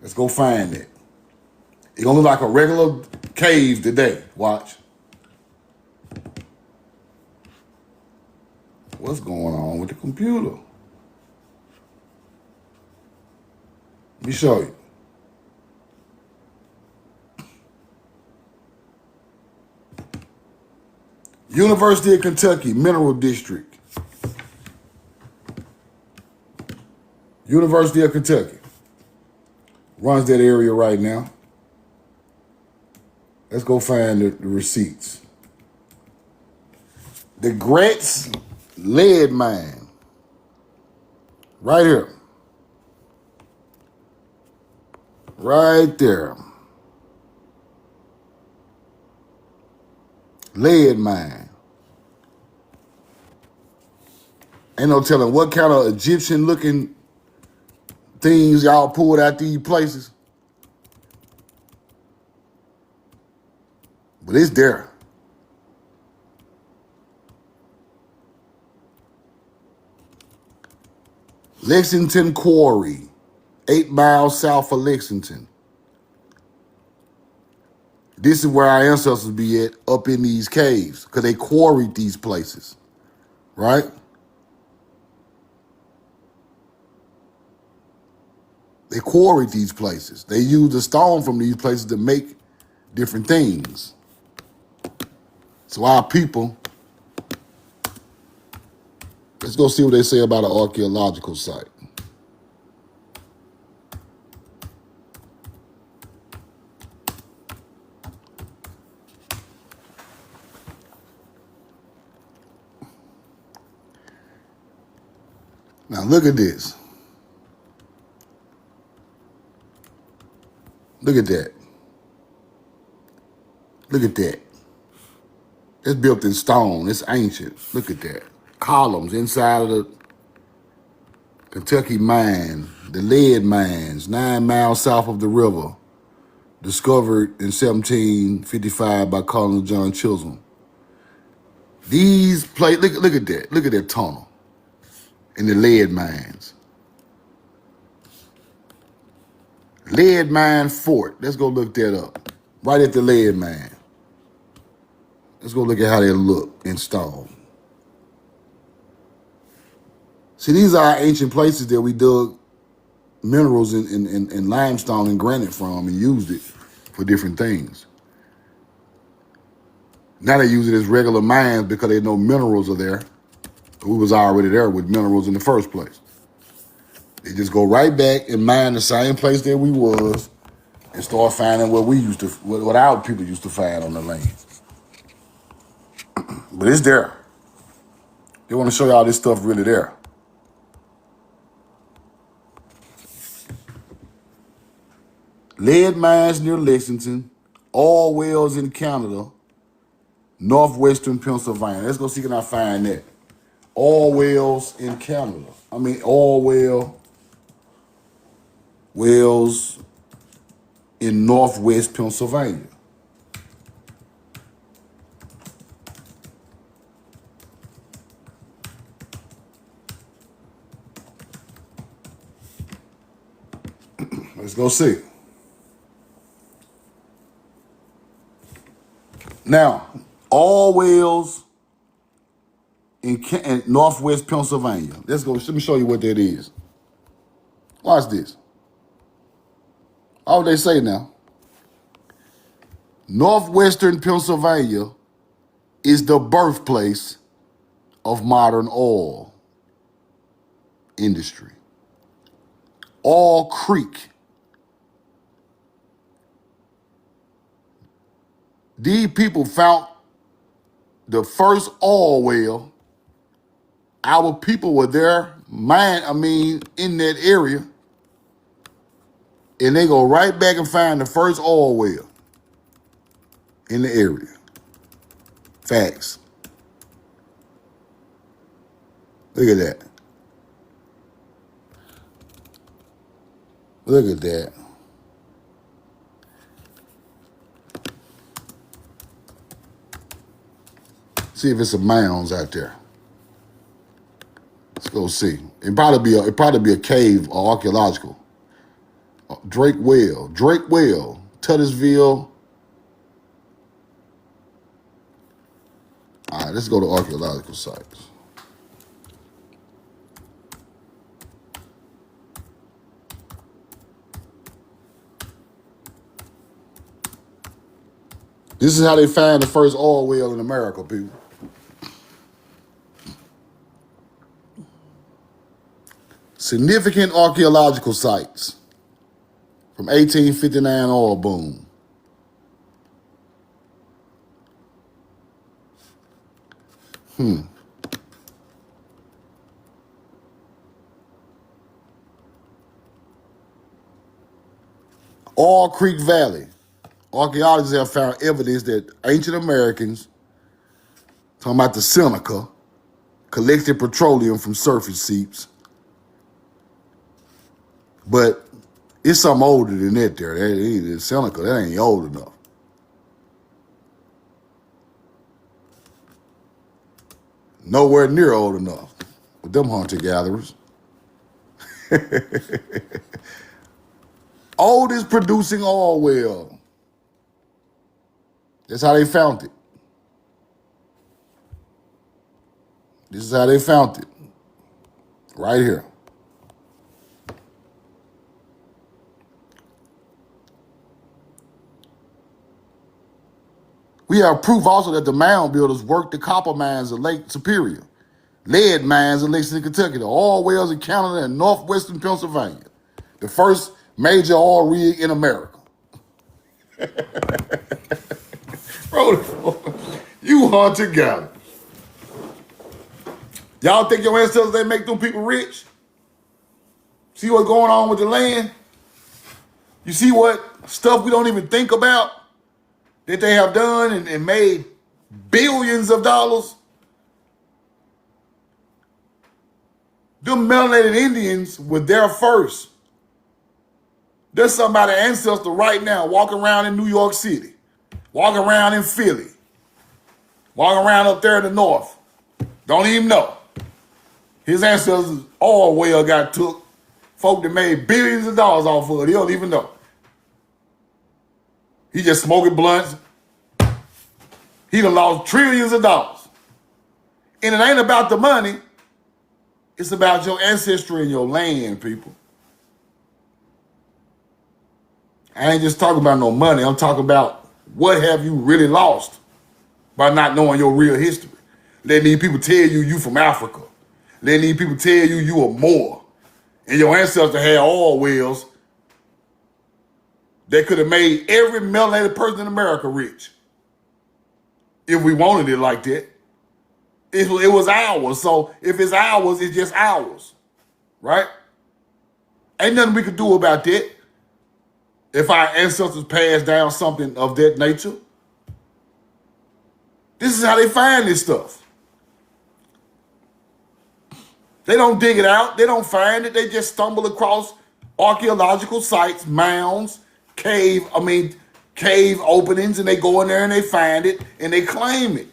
Let's go find it. It's gonna look like a regular cave today. Watch. What's going on with the computer? Let me show you. University of Kentucky Mineral District. University of Kentucky runs that area right now. Let's go find the receipts. The Gretz lead mine. Right here. Right there. Lead mine. Ain't no telling what kind of Egyptian looking things y'all pulled out these places. But it's there. Lexington Quarry, 8 miles south of Lexington. This is where our ancestors be at, up in these caves, because they quarried these places, right? They quarried these places. They used the stone from these places to make different things. So our people, let's go see what they say about an archaeological site. Now look at this. Look at that. Look at that. It's built in stone. It's ancient. Look at that. Columns inside of the Kentucky mine, the lead mines, 9 miles south of the river, discovered in 1755 by Colonel John Chisholm. These places, look at that. Look at that tunnel. in the lead mines. Lead mine fort. Let's go look that up. Right at the lead mine. Let's go look at how they look installed. See, these are our ancient places that we dug minerals and limestone and granite from and used it for different things. Now they use it as regular mines because they know minerals are there. We was already there with minerals in the first place. They just go right back and mine the same place that we was and start finding what our people used to find on the land. But it's there. They want to show y'all this stuff really there. Lead mines near Lexington, oil wells in Canada, northwestern Pennsylvania. Let's go see can I find that. Oil wells in Canada. Wells in northwest Pennsylvania. Let's go see. Now, all wells in northwest Pennsylvania. Let's go. Let me show you what that is. Watch this. All they say now. Northwestern Pennsylvania is the birthplace of modern oil industry. Oil Creek. These people found the first oil well. Our people were there, in that area. And they go right back and find the first oil well in the area. Facts. Look at that. Look at that. See if it's some mounds out there. Let's go see. It'd probably be a cave or archaeological. Drake Well, Tuttersville. All right, let's go to archaeological sites. This is how they found the first oil well in America, people. Significant archaeological sites from 1859 oil boom. Oil Creek Valley. Archaeologists have found evidence that ancient Americans, talking about the Seneca, collected petroleum from surface seeps. But it's something older than that there. The Seneca, that ain't old enough. Nowhere near old enough with them hunter-gatherers. Oldest producing oil well. That's how they found it. This is how they found it. Right here. We have proof also that the mound builders worked the copper mines of Lake Superior, lead mines in Lexington, Kentucky, the oil wells in Canada and northwestern Pennsylvania. The first major oil rig in America. Bro, you hunter-gatherer. Y'all think your ancestors, they make them people rich? See what's going on with the land? You see what stuff we don't even think about that they have done and made billions of dollars? Them melanated Indians were there first. There's somebody ancestor right now walking around in New York City, walking around in Philly, walking around up there in the north. Don't even know. His ancestors' oil well got took. Folk that made billions of dollars off of it. He don't even know. He just smoking blunts. He done lost trillions of dollars. And it ain't about the money. It's about your ancestry and your land, people. I ain't just talking about no money. I'm talking about what have you really lost by not knowing your real history. Letting these people tell you from Africa. Letting these people tell you are Moor. And your ancestors had oil wells that could have made every melanated person in America rich. If we wanted it like that. It was ours. So if it's ours, it's just ours. Right? Ain't nothing we could do about that. If our ancestors passed down something of that nature. This is how they find this stuff. They don't dig it out. They don't find it. They just stumble across archaeological sites, mounds, cave openings, and they go in there and they find it and they claim it.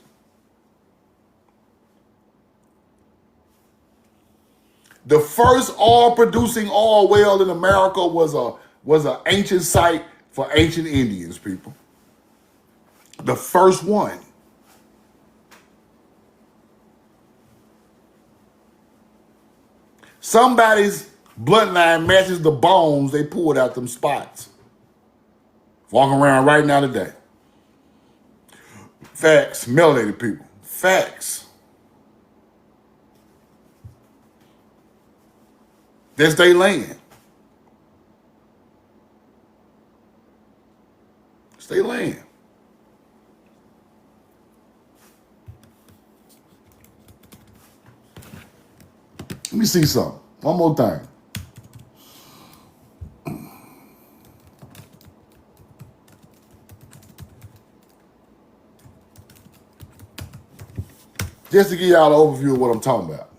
The first oil-producing oil well in America was an ancient site for ancient Indians, people. The first one. Somebody's bloodline matches the bones they pulled out them spots. Walking around right now today. Facts. Melanated people. Facts. That's their land. It's their land. Let me see something. One more thing. Just to give y'all an overview of what I'm talking about.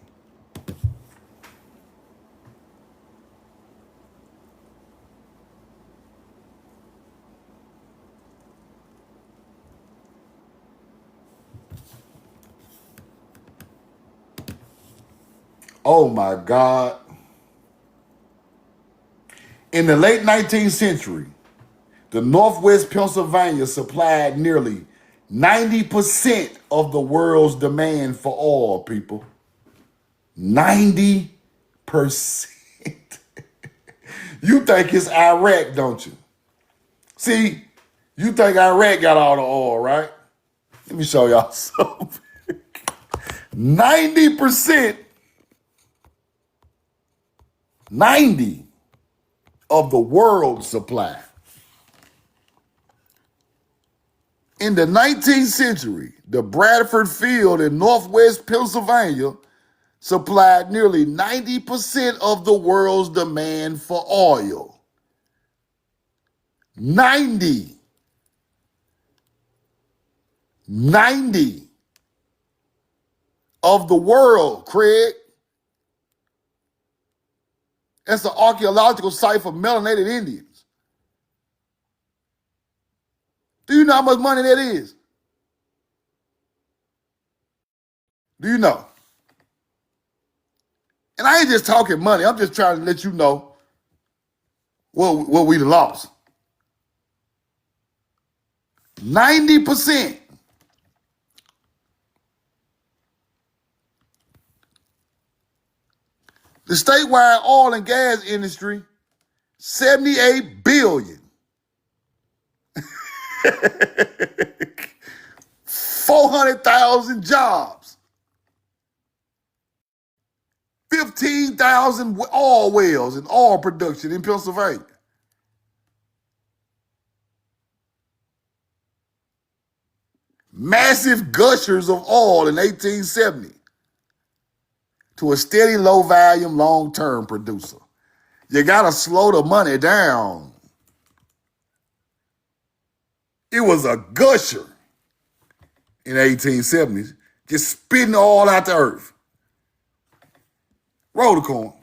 Oh my God. In the late 19th century, the Northwest Pennsylvania supplied nearly 90% of the world's demand for oil, people. 90%. You think it's Iraq, don't you? See, you think Iraq got all the oil, right? Let me show y'all something. 90%. 90 of the world's supply. In the 19th century, the Bradford Field in Northwest Pennsylvania supplied nearly 90% of the world's demand for oil. 90 of the world, Craig. That's an archaeological site for melanated Indians. Do you know how much money that is? Do you know? And I ain't just talking money. I'm just trying to let you know what we lost. 90%. The statewide oil and gas industry, 78 billion. 400,000 jobs. 15,000 oil wells and oil production in Pennsylvania. Massive gushers of oil in 1870 to a steady low volume long-term producer. You gotta slow the money down. It was a gusher in the 1870s, just spitting oil out the earth. Roll the corn.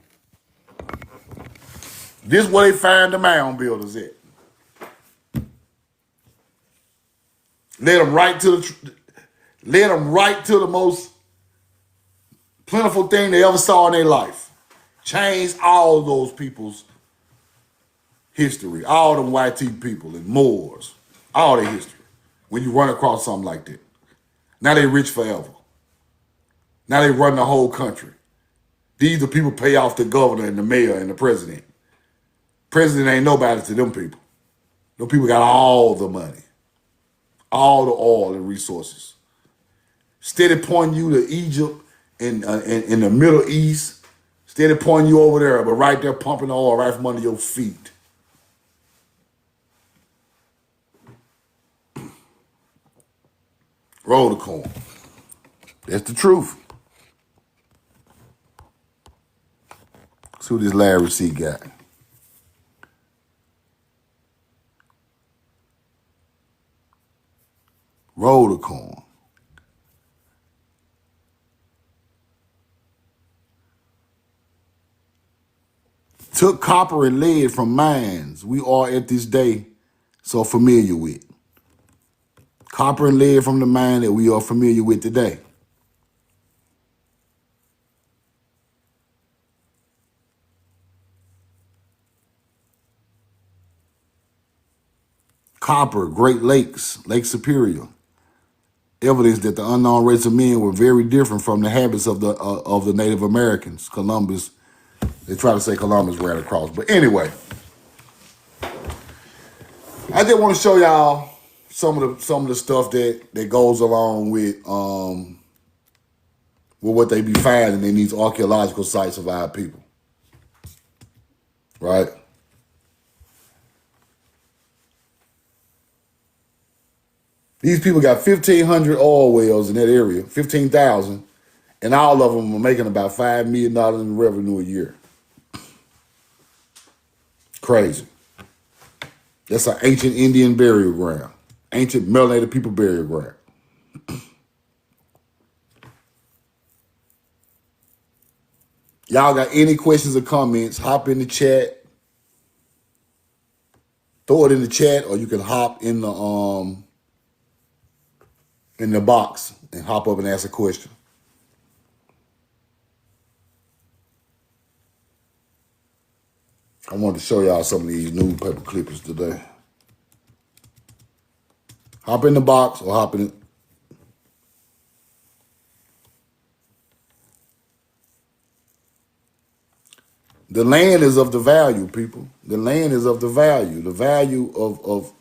This is where they find the mound builders at. Led them right to the most plentiful thing they ever saw in their life. Changed all those people's history, all them white people and Moors, all their history. When you run across something like that. Now they rich forever. Now they run the whole country. These are people pay off the governor and the mayor and the president. President ain't nobody to them people. Them people got all the money, all the oil and resources. Steady pointing you to Egypt and in the Middle East. Steady pointing you over there, but right there pumping the oil right from under your feet. Roll the corn. That's the truth. See what this Larry C got. Roll the corn. Took copper and lead from mines we are at this day so familiar with. Copper and lead from the mine that we are familiar with today. Copper, Great Lakes, Lake Superior. Evidence that the unknown race of men were very different from the habits of the Native Americans. Columbus, they try to say Columbus ran across. But anyway, I just want to show y'all some of the stuff that goes along with what they be finding in these archaeological sites of our people. Right? These people got 1,500 oil wells in that area, 15,000, and all of them are making about $5 million in revenue a year. Crazy. That's an ancient Indian burial ground, ancient melanated people burial ground. Y'all got any questions or comments, hop in the chat. Throw it in the chat, or you can hop in the box and hop up and ask a question. I wanted to show y'all some of these newspaper clippings today. Hop in the box or hop in it. The land is of the value, people. The land is of the value. The value of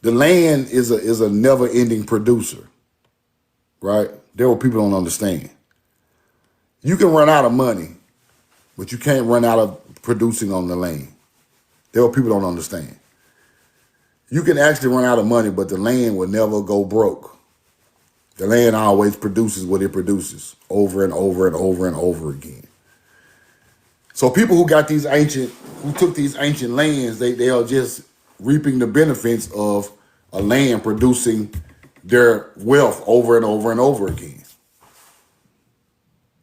the land is a never-ending producer, right? There what people don't understand. You can run out of money, but you can't run out of producing on the land. There what people don't understand. You can actually run out of money, but the land will never go broke. The land always produces what it produces over and over and over and over again. So people who took these ancient lands, they are just reaping the benefits of a land producing their wealth over and over and over again.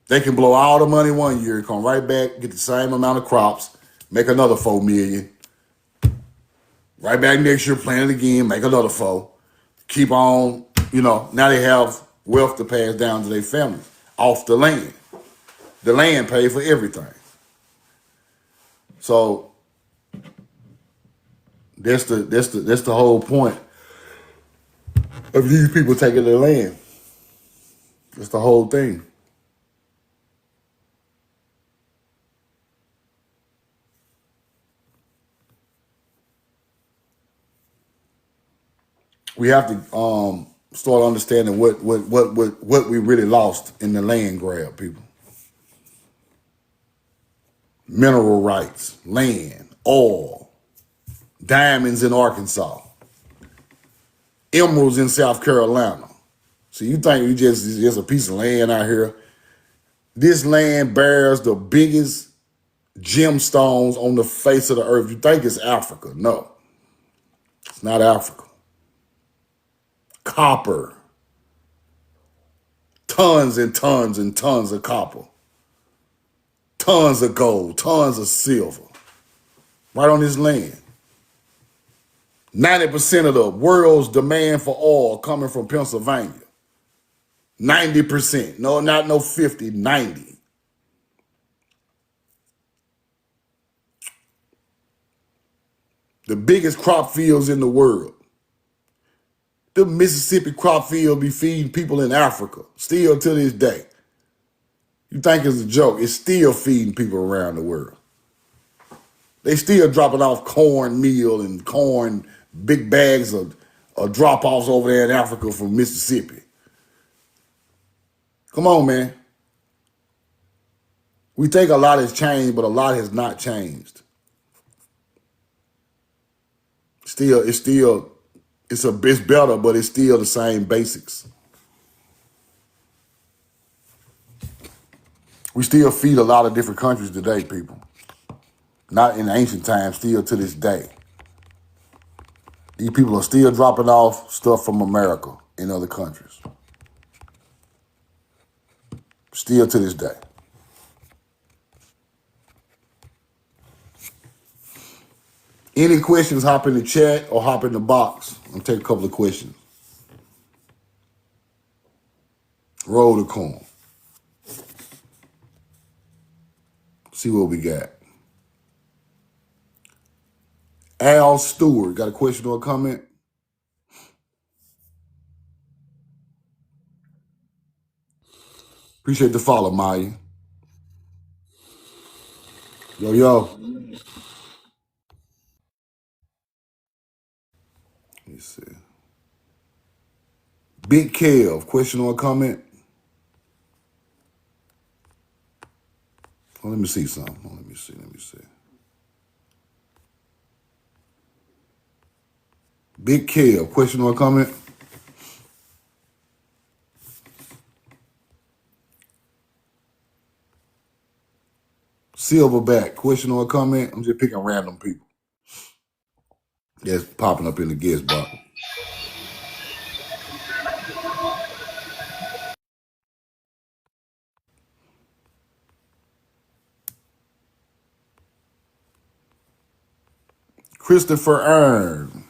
They can blow all the money one year, come right back, get the same amount of crops, make another 4 million. Right back next year, plant it again, make another 4. Keep on, now they have wealth to pass down to their families off the land. The land paid for everything. So that's the whole point of these people taking their land. That's the whole thing. We have to start understanding what we really lost in the land grab, people. Mineral rights, land, oil, diamonds in Arkansas, emeralds in South Carolina. So you think you just a piece of land out here? This land bears the biggest gemstones on the face of the earth. You think it's Africa? No, it's not Africa. Copper, tons and tons and tons of copper. Tons of gold, tons of silver, right on this land. 90% of the world's demand for oil coming from Pennsylvania. 90%. No, not no 50, 90. The biggest crop fields in the world. The Mississippi crop field be feeding people in Africa, still to this day. You think it's a joke, it's still feeding people around the world. They still dropping off cornmeal and corn, big bags of drop-offs over there in Africa from Mississippi. Come on, man. We think a lot has changed, but a lot has not changed. It's better, but it's still the same basics. We still feed a lot of different countries today, people. Not in ancient times, still to this day. These people are still dropping off stuff from America in other countries. Still to this day. Any questions, hop in the chat or hop in the box. I'll take a couple of questions. Roll the corn. See what we got. Al Stewart, got a question or a comment? Appreciate the follow, Maya. Yo. Let me see. Big Kev, question or a comment? Oh, let me see something. Let me see. Big Kev, question or a comment? Silverback, question or a comment? I'm just picking random people that's popping up in the guest box. Christopher Earn.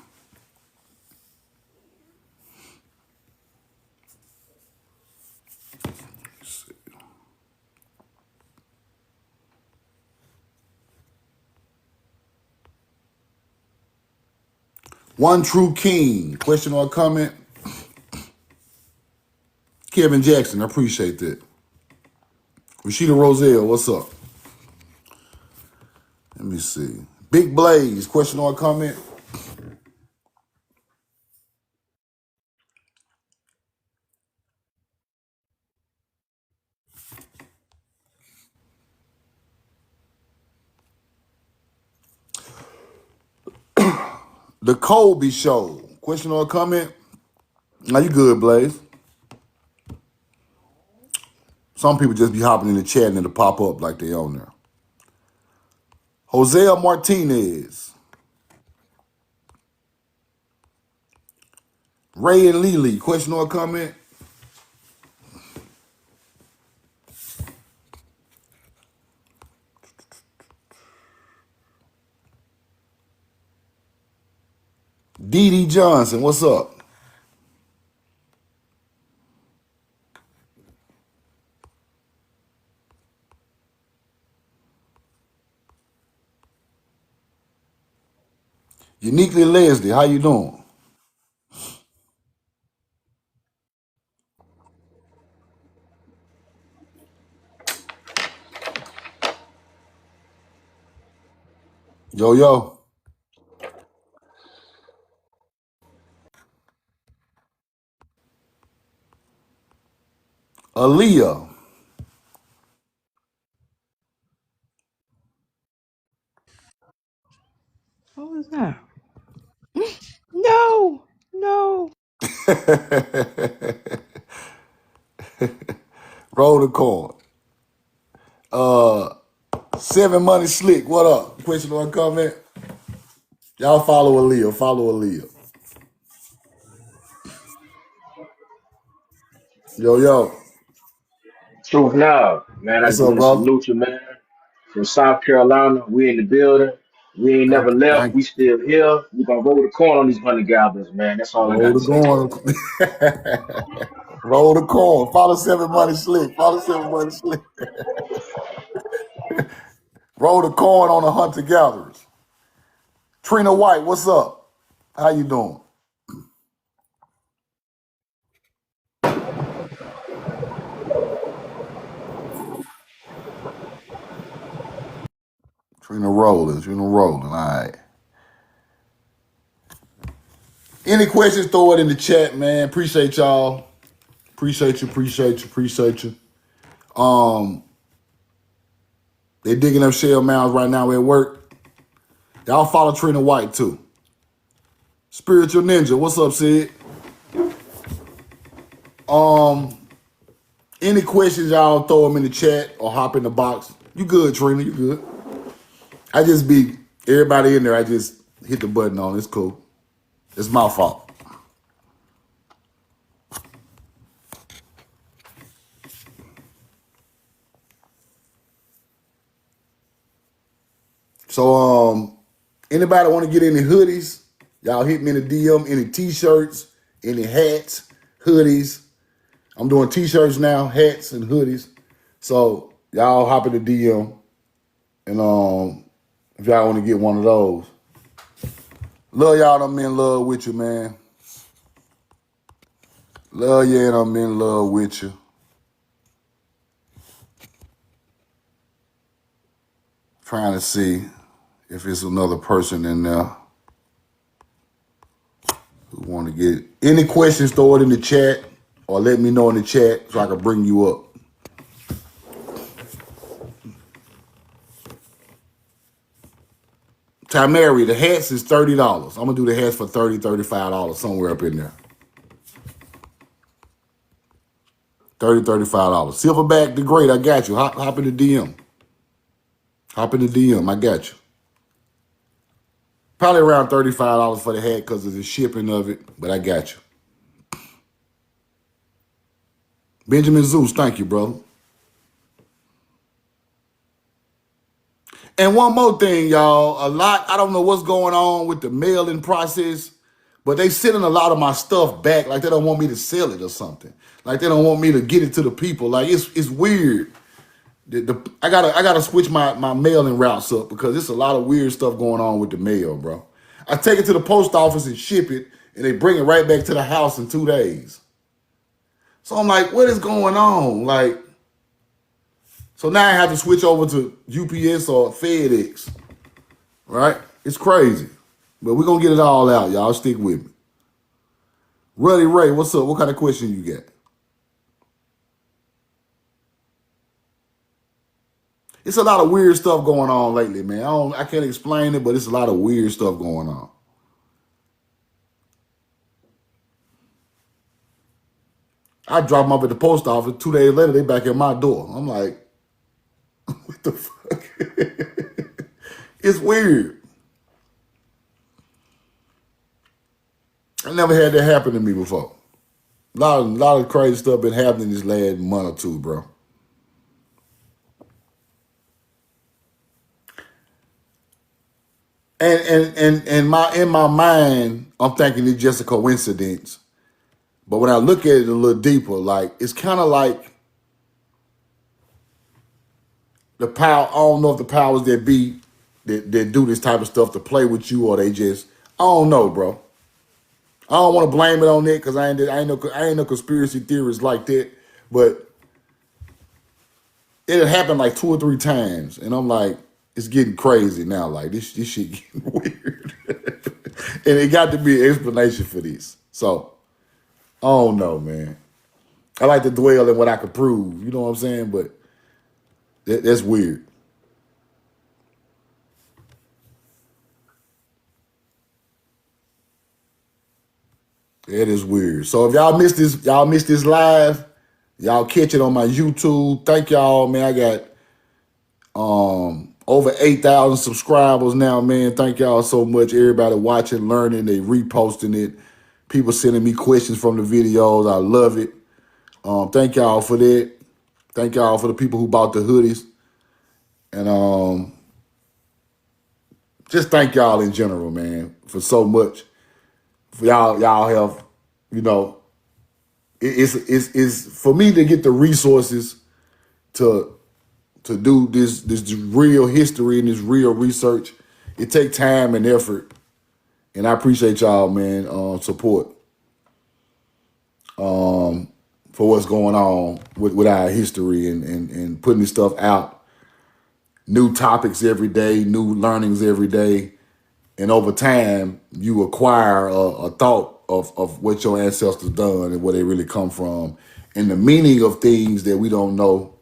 One True King, question or comment? Kevin Jackson, I appreciate that. Rashida Roselle, what's up? Let me see. Big Blaze, question or comment? The Colby Show, question or comment? Now you good, Blaze? Some people just be hopping in the chat and it'll pop up like they on there. Hosea Martinez. Ray and Lily, question or comment? Dee Dee Johnson, what's up? Uniquely Leslie, how you doing? Yo. Aaliyah. What was that? No. Roll the corn. 7 Money Slick, what up? Question or comment? Y'all follow Aaliyah. Yo. Truth now, man. I What's just up, want to brother? salute you, man. From South Carolina, we in the building. We ain't never left. Thank We you. still here. We gonna roll the corn on these money goblins, man. That's all I Roll got the to say. corn. Roll the corn. Follow 7 Money Slick. Follow 7 Money Slick. Roll the corn on the hunter gatherers. Trina White, what's up? How you doing? Trina rolling. All right. Any questions, throw it in the chat, man. Appreciate y'all. Appreciate you. They digging up shell mounds right now at work. Y'all follow Trina White too. Spiritual Ninja, what's up, Sid? Any questions, y'all throw them in the chat or hop in the box. You good, Trina? You good? I just be everybody in there. I just hit the button on. It's cool. It's my fault. So, anybody want to get any hoodies? Y'all hit me in the DM. Any t-shirts, any hats, hoodies. I'm doing t-shirts now, hats and hoodies. So y'all hop in the DM, and if y'all want to get one of those, love y'all. I'm in love with you, man. Love you, and I'm in love with you. Trying to see if it's another person in there who want to get any questions. Throw it in the chat or let me know in the chat so I can bring you up. Tamari, the hats is $30. I'm gonna do the hats for $30, $35, somewhere up in there. $30, $35. Silverback the Great, I got you. Hop in the DM. Hop in the DM, I got you. Probably around $35 for the hat because of the shipping of it, but I got you. Benjamin Zeus, thank you, brother. And one more thing, y'all. I don't know what's going on with the mailing process, but they sending a lot of my stuff back. Like they don't want me to sell it or something. Like they don't want me to get it to the people. Like it's weird. I gotta switch my mailing routes up because there's a lot of weird stuff going on with the mail, bro. I take it to the post office and ship it, and they bring it right back to the house in 2 days. So I'm like, what is going on? Like, so now I have to switch over to UPS or FedEx, right? It's crazy. But we're going to get it all out, y'all. Stick with me. Ruddy Ray, what's up? What kind of question you got? It's a lot of weird stuff going on lately, man. I can't explain it, but it's a lot of weird stuff going on. I dropped them off at the post office. 2 days later, they back at my door. I'm like, what the fuck? It's weird. I never had that happen to me before. A lot of crazy stuff been happening this last month or two, bro. And in my mind, I'm thinking it's just a coincidence. But when I look at it a little deeper, like it's kind of like the power. I don't know if the powers that be that do this type of stuff to play with you, or they just I don't know, bro. I don't want to blame it on that because I ain't no conspiracy theorist like that. But it had happened like 2 or 3 times, and I'm like, it's getting crazy now. Like this shit getting weird, and it got to be an explanation for this. So I don't know, man. I like to dwell in what I could prove. You know what I'm saying? But that's weird. It is weird. So if y'all missed this live, y'all catch it on my YouTube. Thank y'all, man. I got over 8,000 subscribers now, man. Thank y'all so much. Everybody watching, learning, they reposting it. People sending me questions from the videos. I love it. Thank y'all for that. Thank y'all for the people who bought the hoodies. And just thank y'all in general, man, for so much. For y'all have, it's for me to get the resources to do this real history and this real research. It takes time and effort, and I appreciate y'all, man, support for what's going on with our history and putting this stuff out. New topics every day, new learnings every day, and over time you acquire a thought of what your ancestors done and where they really come from, and the meaning of things that we don't know.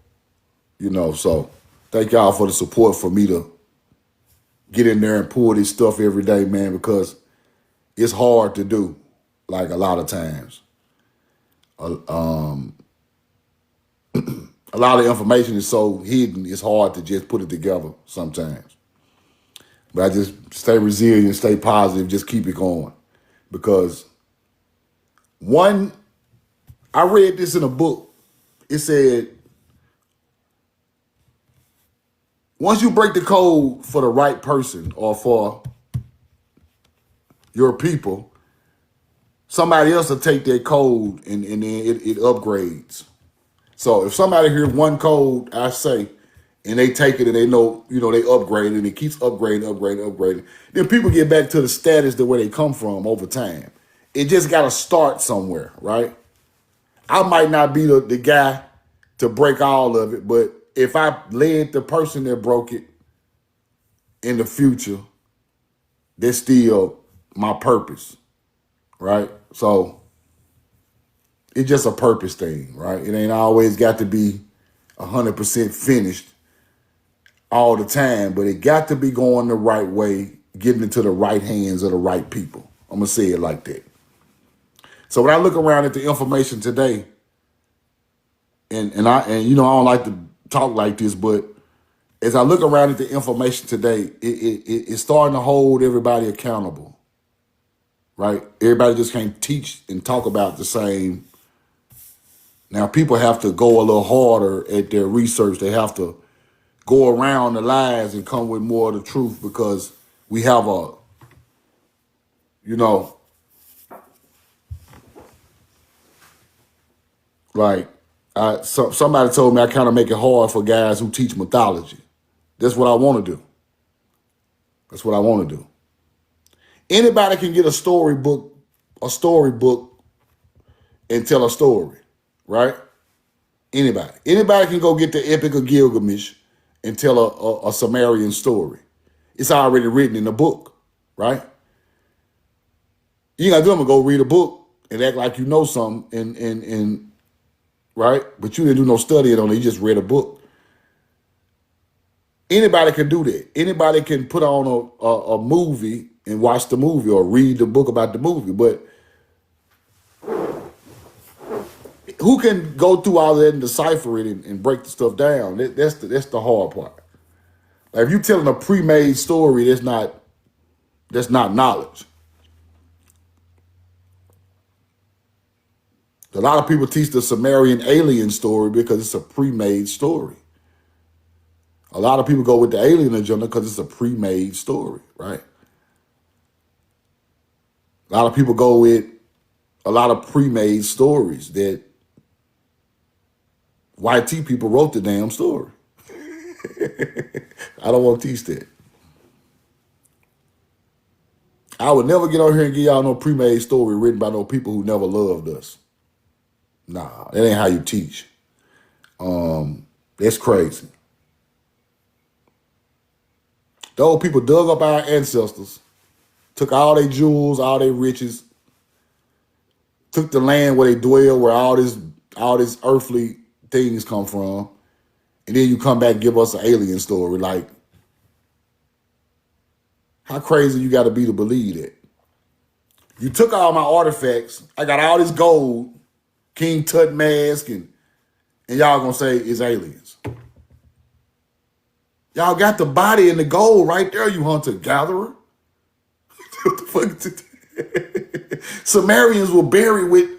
So thank y'all for the support for me to get in there and pull this stuff every day, man, because it's hard to do, like a lot of times. A lot of information is so hidden, it's hard to just put it together sometimes. But I just stay resilient, stay positive, just keep it going. Because I read this in a book. It said, once you break the code for the right person or for your people, somebody else will take that code and then it upgrades. So if somebody hears one code, I say, and they take it and they know, they upgrade and it keeps upgrading. Then people get back to the status to where they come from over time. It just got to start somewhere, right? I might not be the guy to break all of it, but if I led the person that broke it in the future, that's still my purpose, right? So it's just a purpose thing, right? It ain't always got to be 100% finished all the time, but it got to be going the right way, getting into the right hands of the right people. I'm gonna say it like that. So when I look around at the information today, and I don't like to talk like this, but as I look around at the information today, it's starting to hold everybody accountable, right? Everybody just can't teach and talk about the same. Now people have to go a little harder at their research. They have to go around the lies and come with more of the truth, because we have somebody told me I kind of make it hard for guys who teach mythology. That's what I want to do. That's what I want to do. Anybody can get a storybook and tell a story, right? Anybody can go get the Epic of Gilgamesh and tell a Sumerian story. It's already written in the book, right? You ain't got to do them to go read a book and act like you know something and right? But you didn't do no studying on it. You just read a book. Anybody can do that. Anybody can put on a movie and watch the movie or read the book about the movie. But who can go through all that and decipher it and break the stuff down? That's the hard part. Like if you're telling a pre-made story, that's not knowledge. A lot of people teach the Sumerian alien story because it's a pre-made story. A lot of people go with the alien agenda because it's a pre-made story, right? A lot of people go with a lot of pre-made stories that YT people wrote the damn story. I don't want to teach that. I would never get on here and give y'all no pre-made story written by no people who never loved us. Nah, that ain't how you teach. That's crazy. Those people dug up our ancestors, took all their jewels, all their riches, took the land where they dwell, where all this earthly things come from, and then you come back and give us an alien story. Like, how crazy you got to be to believe that? You took all my artifacts. I got all this gold, King Tut mask, and y'all gonna say it's aliens. Y'all got the body and the gold right there, you hunter-gatherer. What the fuck? Sumerians were buried with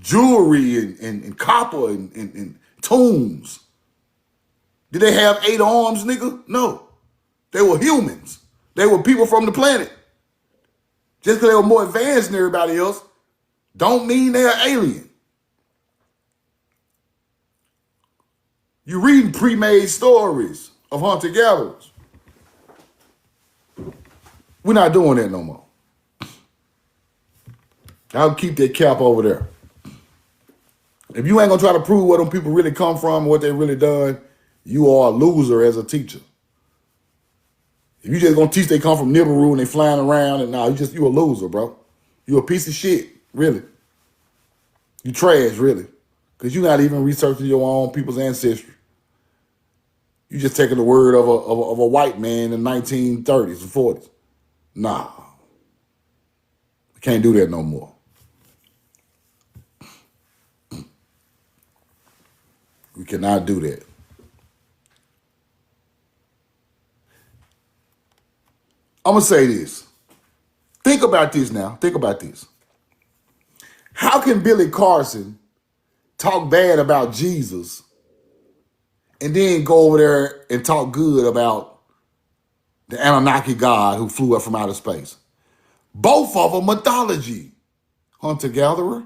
jewelry and copper and tombs. Did they have 8 arms, nigga? No. They were humans. They were people from the planet. Just because they were more advanced than everybody else don't mean they're alien. You reading pre-made stories of hunter-gatherers. We're not doing that no more. I'll keep that cap over there. If you ain't gonna try to prove where them people really come from, what they really done, you are a loser as a teacher. If you just gonna teach they come from Nibiru and they flying around and now you a loser, bro. You a piece of shit, really. You trash, really. Because you're not even researching your own people's ancestry. You just taking the word of a white man in the 1930s and 40s. Nah. We can't do that no more. We cannot do that. I'm going to say this. Think about this now. Think about this. How can Billy Carson talk bad about Jesus and then go over there and talk good about the Anunnaki God who flew up from outer space? Both of them mythology, hunter-gatherer.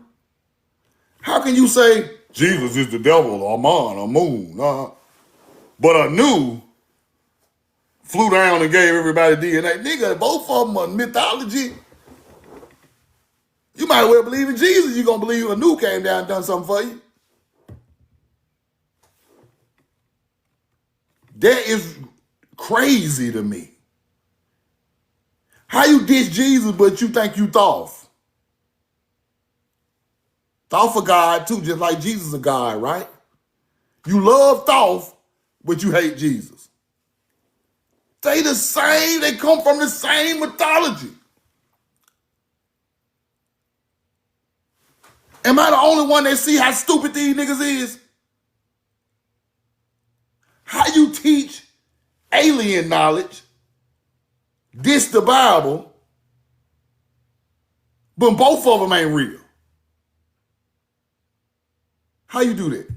How can you say Jesus is the devil or man or moon? But Anu flew down and gave everybody DNA. Nigga, both of them are mythology. You might well believe in Jesus. You're going to believe Anu came down and done something for you. That is crazy to me. How you diss Jesus, but you think you Thoth? Thoth a God too, just like Jesus a God, right? You love Thoth, but you hate Jesus. They the same. They come from the same mythology. Am I the only one that see how stupid these niggas is? How you teach alien knowledge, diss the Bible, but both of them ain't real? How you do that?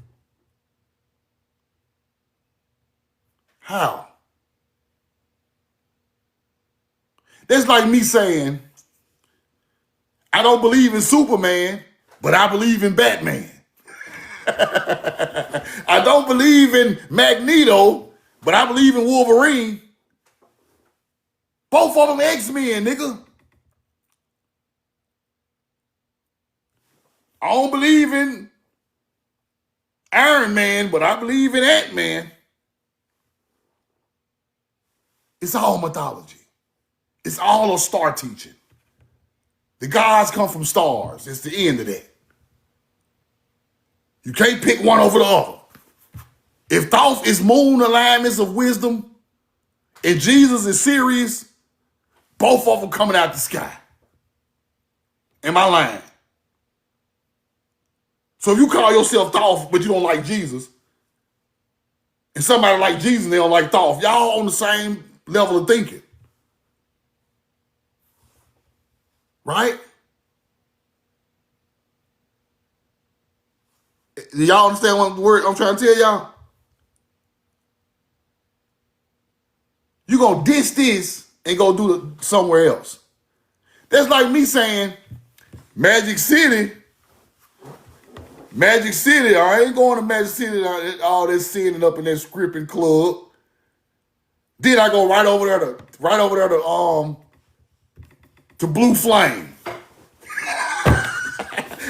How? That's like me saying, I don't believe in Superman, but I believe in Batman. I don't believe in Magneto, but I believe in Wolverine. Both of them X-Men, nigga. I don't believe in Iron Man, but I believe in Ant-Man. It's all mythology. It's all a star teaching. The gods come from stars. It's the end of that. You can't pick one over the other. If Thoth is moon alignments of wisdom and Jesus is Sirius, both of them coming out the sky. Am I lying? So if you call yourself Thoth, but you don't like Jesus, and somebody like Jesus and they don't like Thoth, y'all on the same level of thinking. Right? Do y'all understand what word I'm trying to tell y'all? You gonna diss this and go do it somewhere else. That's like me saying, Magic City, I ain't going to Magic City, all that sitting up in that scripting club. Then I go right over there to Blue Flame.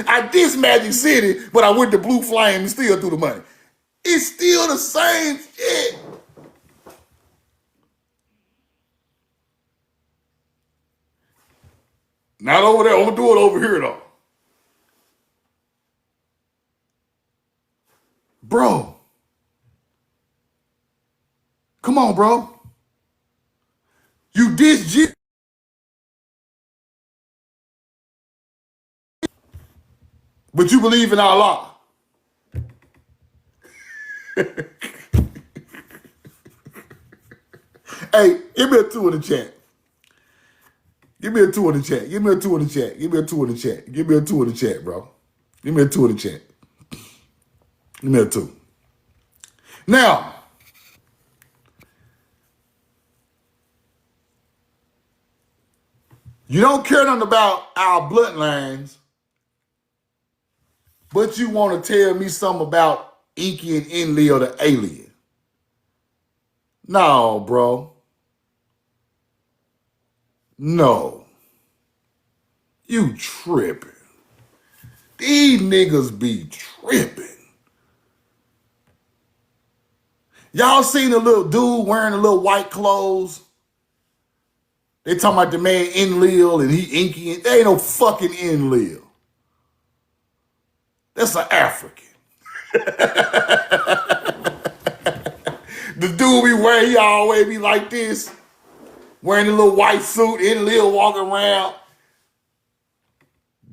I diss Magic City, but I went to Blue Flame and still threw the money. It's still the same shit. Not over there. I'm gonna do it over here though. Bro. Come on, bro. You diss Jesus, but you believe in Allah. Hey, give me a 2 in the chat. Give me a 2 in the chat. Give me a 2 in the chat. Give me a 2 in the chat. Give me a 2 in the chat, bro. Give me a 2 in the chat. Give me a 2. Now, you don't care nothing about our bloodlines, but you want to tell me something about Inky and Enlil the alien. No, bro. No. You tripping. These niggas be tripping. Y'all seen the little dude wearing the little white clothes? They talking about the man Enlil and he Inky. There ain't no fucking Enlil. That's an African. The dude be wearing, he always be like this, wearing a little white suit, Enlil walking around.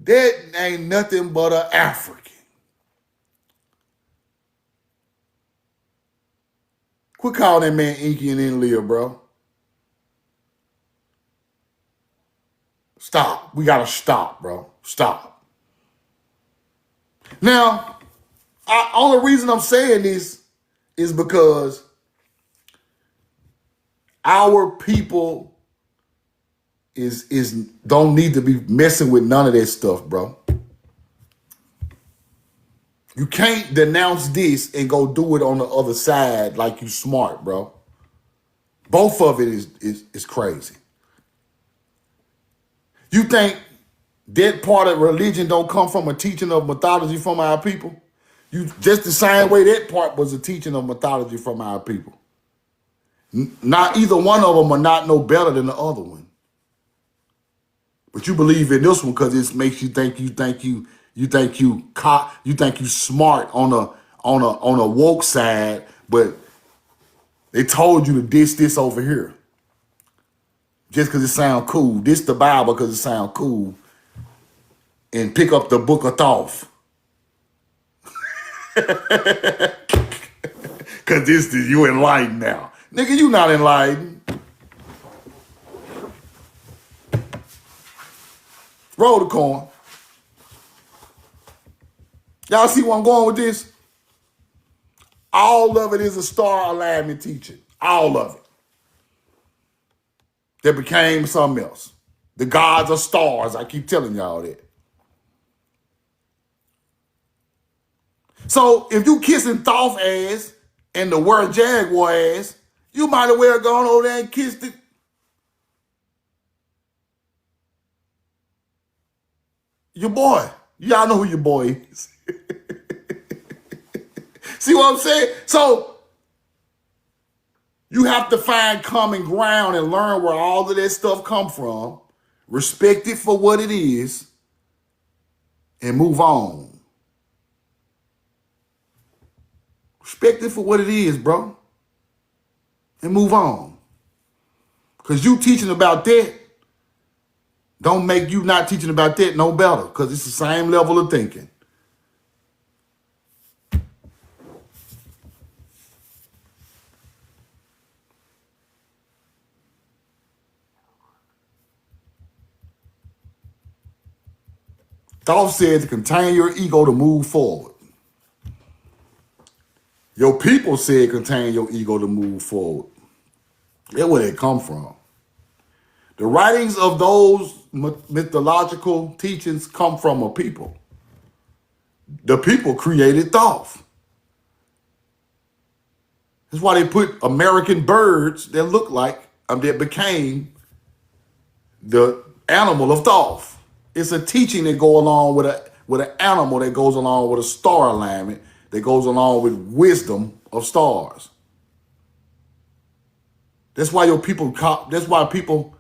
That ain't nothing but an African. Quit calling that man Inky and Enlil, bro. Stop. We gotta stop, bro. Stop. Now, only reason I'm saying this is because our people is don't need to be messing with none of that stuff, bro. You can't denounce this and go do it on the other side like you smart, bro. Both of it is crazy. You think that part of religion don't come from a teaching of mythology from our people? You just the same way that part was a teaching of mythology from our people. Not either one of them are not no better than the other one. But you believe in this one because it makes you think you smart on a woke side, but they told you to diss this over here. Just because it sound cool. Diss the Bible because it sound cool. And pick up the book of Thoth. Because you enlightened now. Nigga, you not enlightened. Roll the coin. Y'all see where I'm going with this? All of it is a star alignment teaching. All of it. That became something else. The gods are stars. I keep telling y'all that. So if you kissing Thoth ass and the word Jaguar ass, you might have well gone over there and kissed it. Your boy. Y'all know who your boy is. See what I'm saying? So you have to find common ground and learn where all of that stuff come from, respect it for what it is, and move on. Respect it for what it is, bro, and move on. Because you teaching about that don't make you not teaching about that no better, because it's the same level of thinking. Thoth said to contain your ego to move forward. Your people said contain your ego to move forward. That's where they come from. The writings of those mythological teachings come from a people. The people created Thoth. That's why they put American birds that look like, that became the animal of Thoth. It's a teaching that go along with an animal that goes along with a star alignment, that goes along with wisdom of stars. That's why that's why people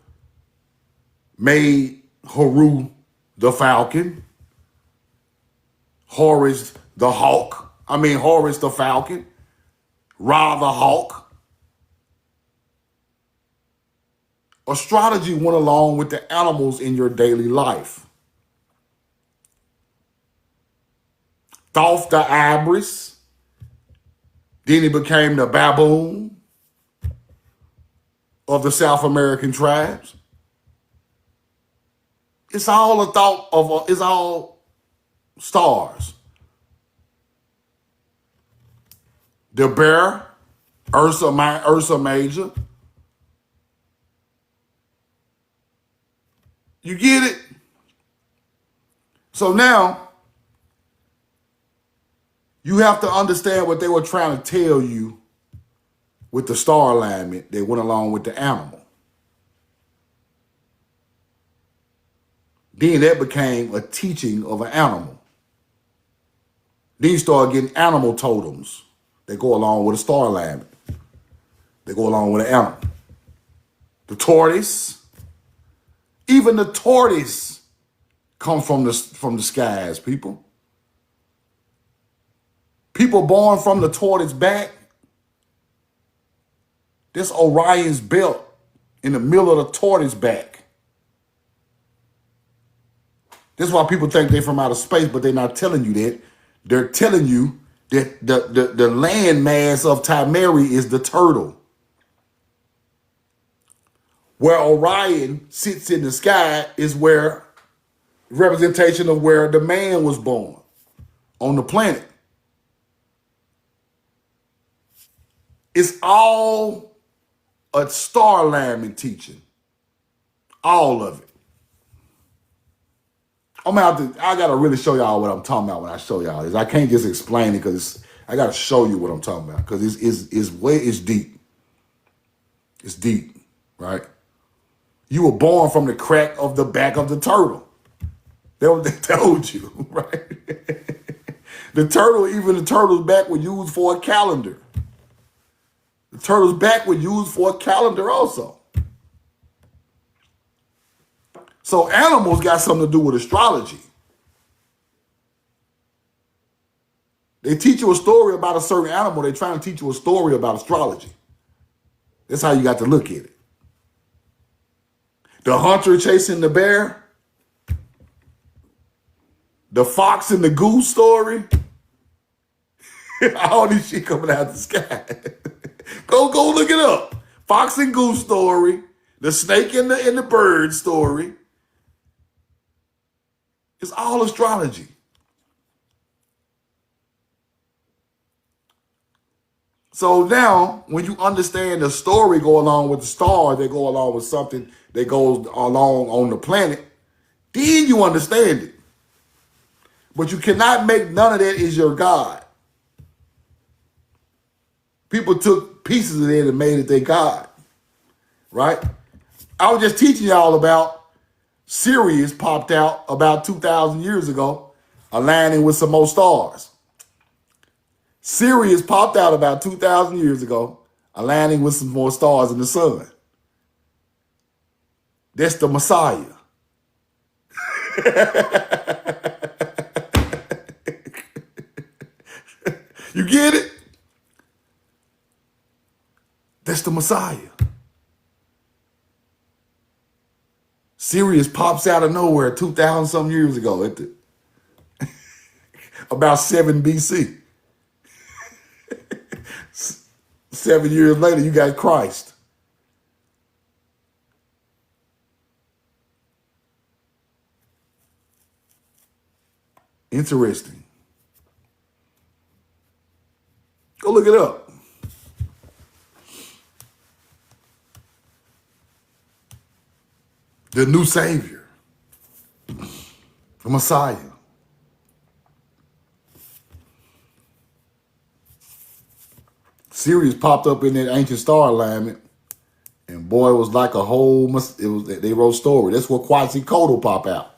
made Haru the falcon, Horus the hawk. Horus the falcon, Ra the hawk. Astrology went along with the animals in your daily life. Thoth the ibis, then he became the baboon of the South American tribes. It's all a thought of, it's all stars. The bear, Ursa Major. You get it? So now, You have to understand what they were trying to tell you with the star alignment that went along with the animal. Then that became a teaching of an animal. Then you start getting animal totems that go along with a star alignment. They go along with an animal. The tortoise, even the tortoise comes from the skies, people. People born from the tortoise back. This Orion's belt in the middle of the tortoise back. This is why people think they're from outer space, but they're not telling you that. They're telling you that the land mass of Timeri is the turtle. Where Orion sits in the sky is where representation of where the man was born on the planet. It's all a star alignment teaching. All of it. I gotta really show y'all what I'm talking about when I show y'all this. I can't just explain it because I gotta show you what I'm talking about because it's deep. It's deep, right? You were born from the crack of the back of the turtle. That's what they told you, right? The turtle's back was used for a calendar. The turtle's back was used for a calendar also. So animals got something to do with astrology. They teach you a story about a certain animal. They're trying to teach you a story about astrology. That's how you got to look at it. The hunter chasing the bear. The fox and the goose story. All this shit coming out of the sky. Go look it up. Fox and goose story. The snake and the bird story. It's all astrology. So now, when you understand the story go along with the stars, they go along with something that goes along on the planet, then you understand it. But you cannot make none of that is your God. People took pieces of it and made it their God, right? I was just teaching y'all about Sirius popped out about 2,000 years ago, aligning with some more stars. Sirius popped out about 2,000 years ago, aligning with some more stars in the sun. That's the Messiah. You get it? That's the Messiah. Sirius pops out of nowhere 2,000 some years ago at the about 7 BC. 7 years later, you got Christ. Interesting. Go look it up. The new Savior. The Messiah. Sirius popped up in that ancient star alignment, and boy, it was like a whole. They wrote story. That's where Quetzalcoatl pop out.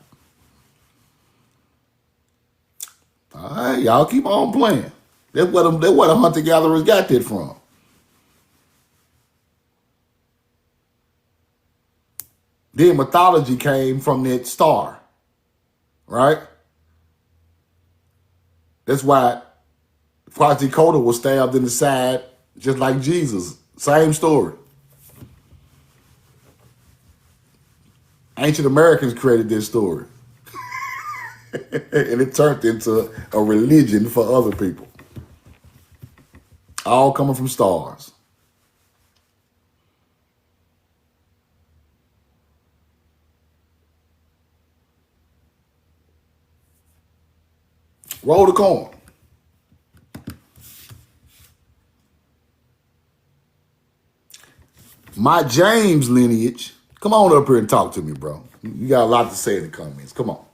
All right, y'all keep on playing. That's where the hunter gatherers got that from. Then mythology came from that star, right? That's why Quetzalcoatl was stabbed in the side, just like Jesus. Same story. Ancient Americans created this story. And it turned into a religion for other people. All coming from stars. Roll the coin. My James lineage. Come on up here and talk to me, bro. You got a lot to say in the comments. Come on.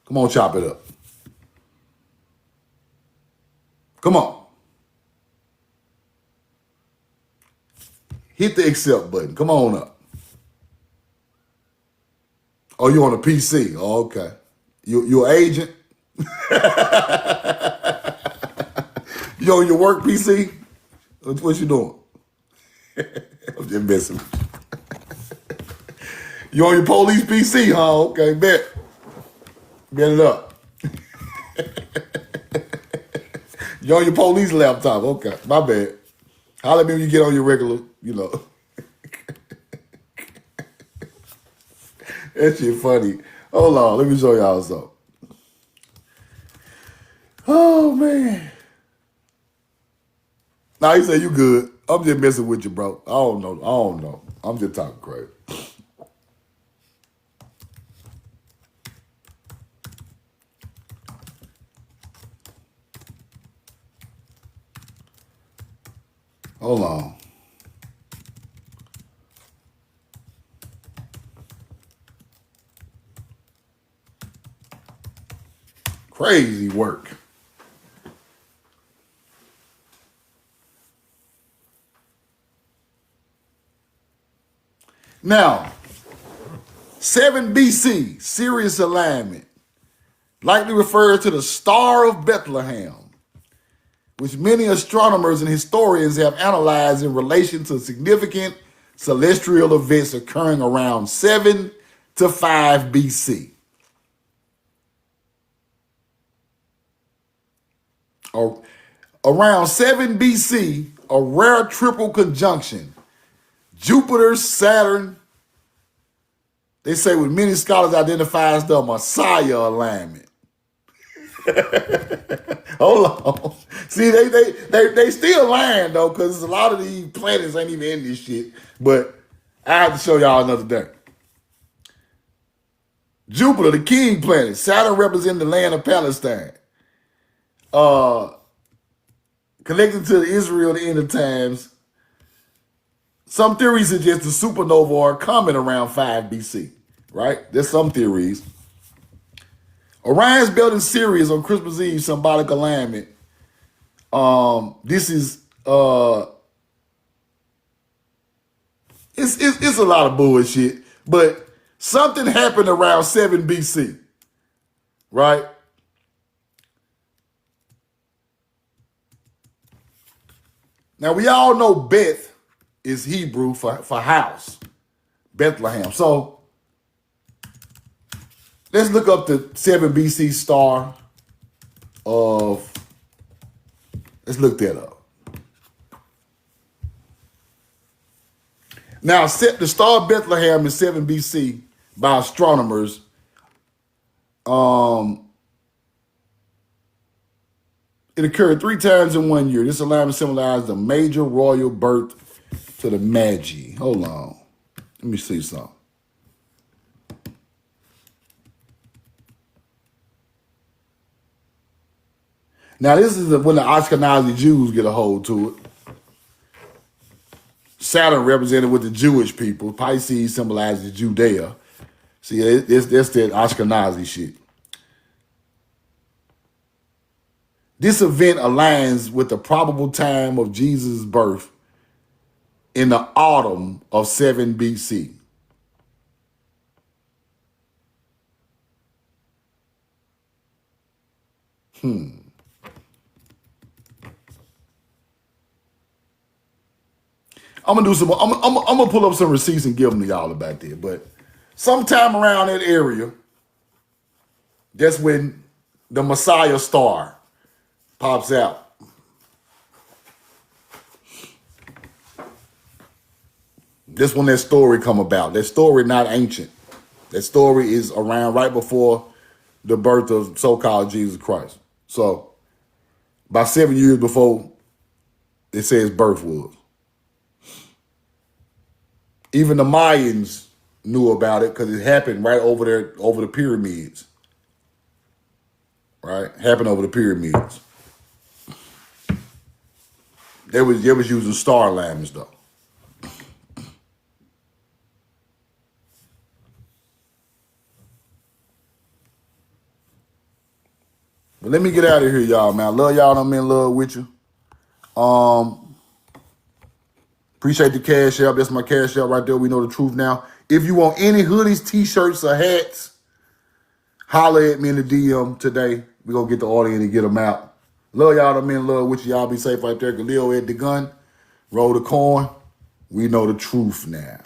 Come on, chop it up. Come on. Hit the accept button. Come on up. Oh, you on a PC. Oh, okay. You an agent? You on your work PC? What you doing? I'm just messing with you. You on your police PC, huh? Okay, bet. Get it up. You on your police laptop. Okay, my bad. Holler at me when you get on your regular, you know. That shit funny. Hold on, let me show y'all something. Oh, man. Nah, he said you good. I'm just messing with you, bro. I don't know. I'm just talking crazy. Hold on. Crazy work. Now, 7 BC, Sirius alignment, likely refers to the Star of Bethlehem, which many astronomers and historians have analyzed in relation to significant celestial events occurring around 7 to 5 BC. Or around 7 BC, a rare triple conjunction, Jupiter, Saturn, they say what many scholars identify as the Messiah alignment. Hold on. See, they still lying though, because a lot of these planets ain't even in this shit. But I have to show y'all another day. Jupiter, the king planet. Saturn representing the land of Palestine. Connected to Israel at the end of times. Some theories suggest the supernova are coming around 5 BC. Right? There's some theories. Orion's belt in Sirius on Christmas Eve, symbolic alignment. This is it's a lot of bullshit, but something happened around 7 BC, right? Now we all know Beth is Hebrew for house, Bethlehem. So let's look up the 7 BC star of, let's look that up. Now, set the star of Bethlehem in 7 BC by astronomers. It occurred 3 times in 1 year. This alignment symbolized the major royal birth to the Magi. Hold on. Let me see something. Now, this is when the Ashkenazi Jews get a hold to it. Saturn represented with the Jewish people. Pisces symbolizes Judea. See, that's that Ashkenazi shit. This event aligns with the probable time of Jesus' birth in the autumn of 7 BC. I'm gonna do some. I'm gonna pull up some receipts and give them to y'all about that. But sometime around that area, that's when the Messiah star pops out. That's when that story come about. That story not ancient. That story is around right before the birth of so-called Jesus Christ. So, about 7 years before it says birth was. Even the Mayans knew about it because it happened right over there, over the pyramids. Right? Happened over the pyramids. They was using star alignments though. But let me get out of here, y'all, man. I love y'all. I'm in love with you. Appreciate the cash app. That's my cash app right there. We know the truth now. If you want any hoodies, t-shirts, or hats, holler at me in the DM today. We're going to get the order in and get them out. Love y'all. I'm in love with you. Y'all be safe out there. Khalil at the gun. Roll the corn. We know the truth now.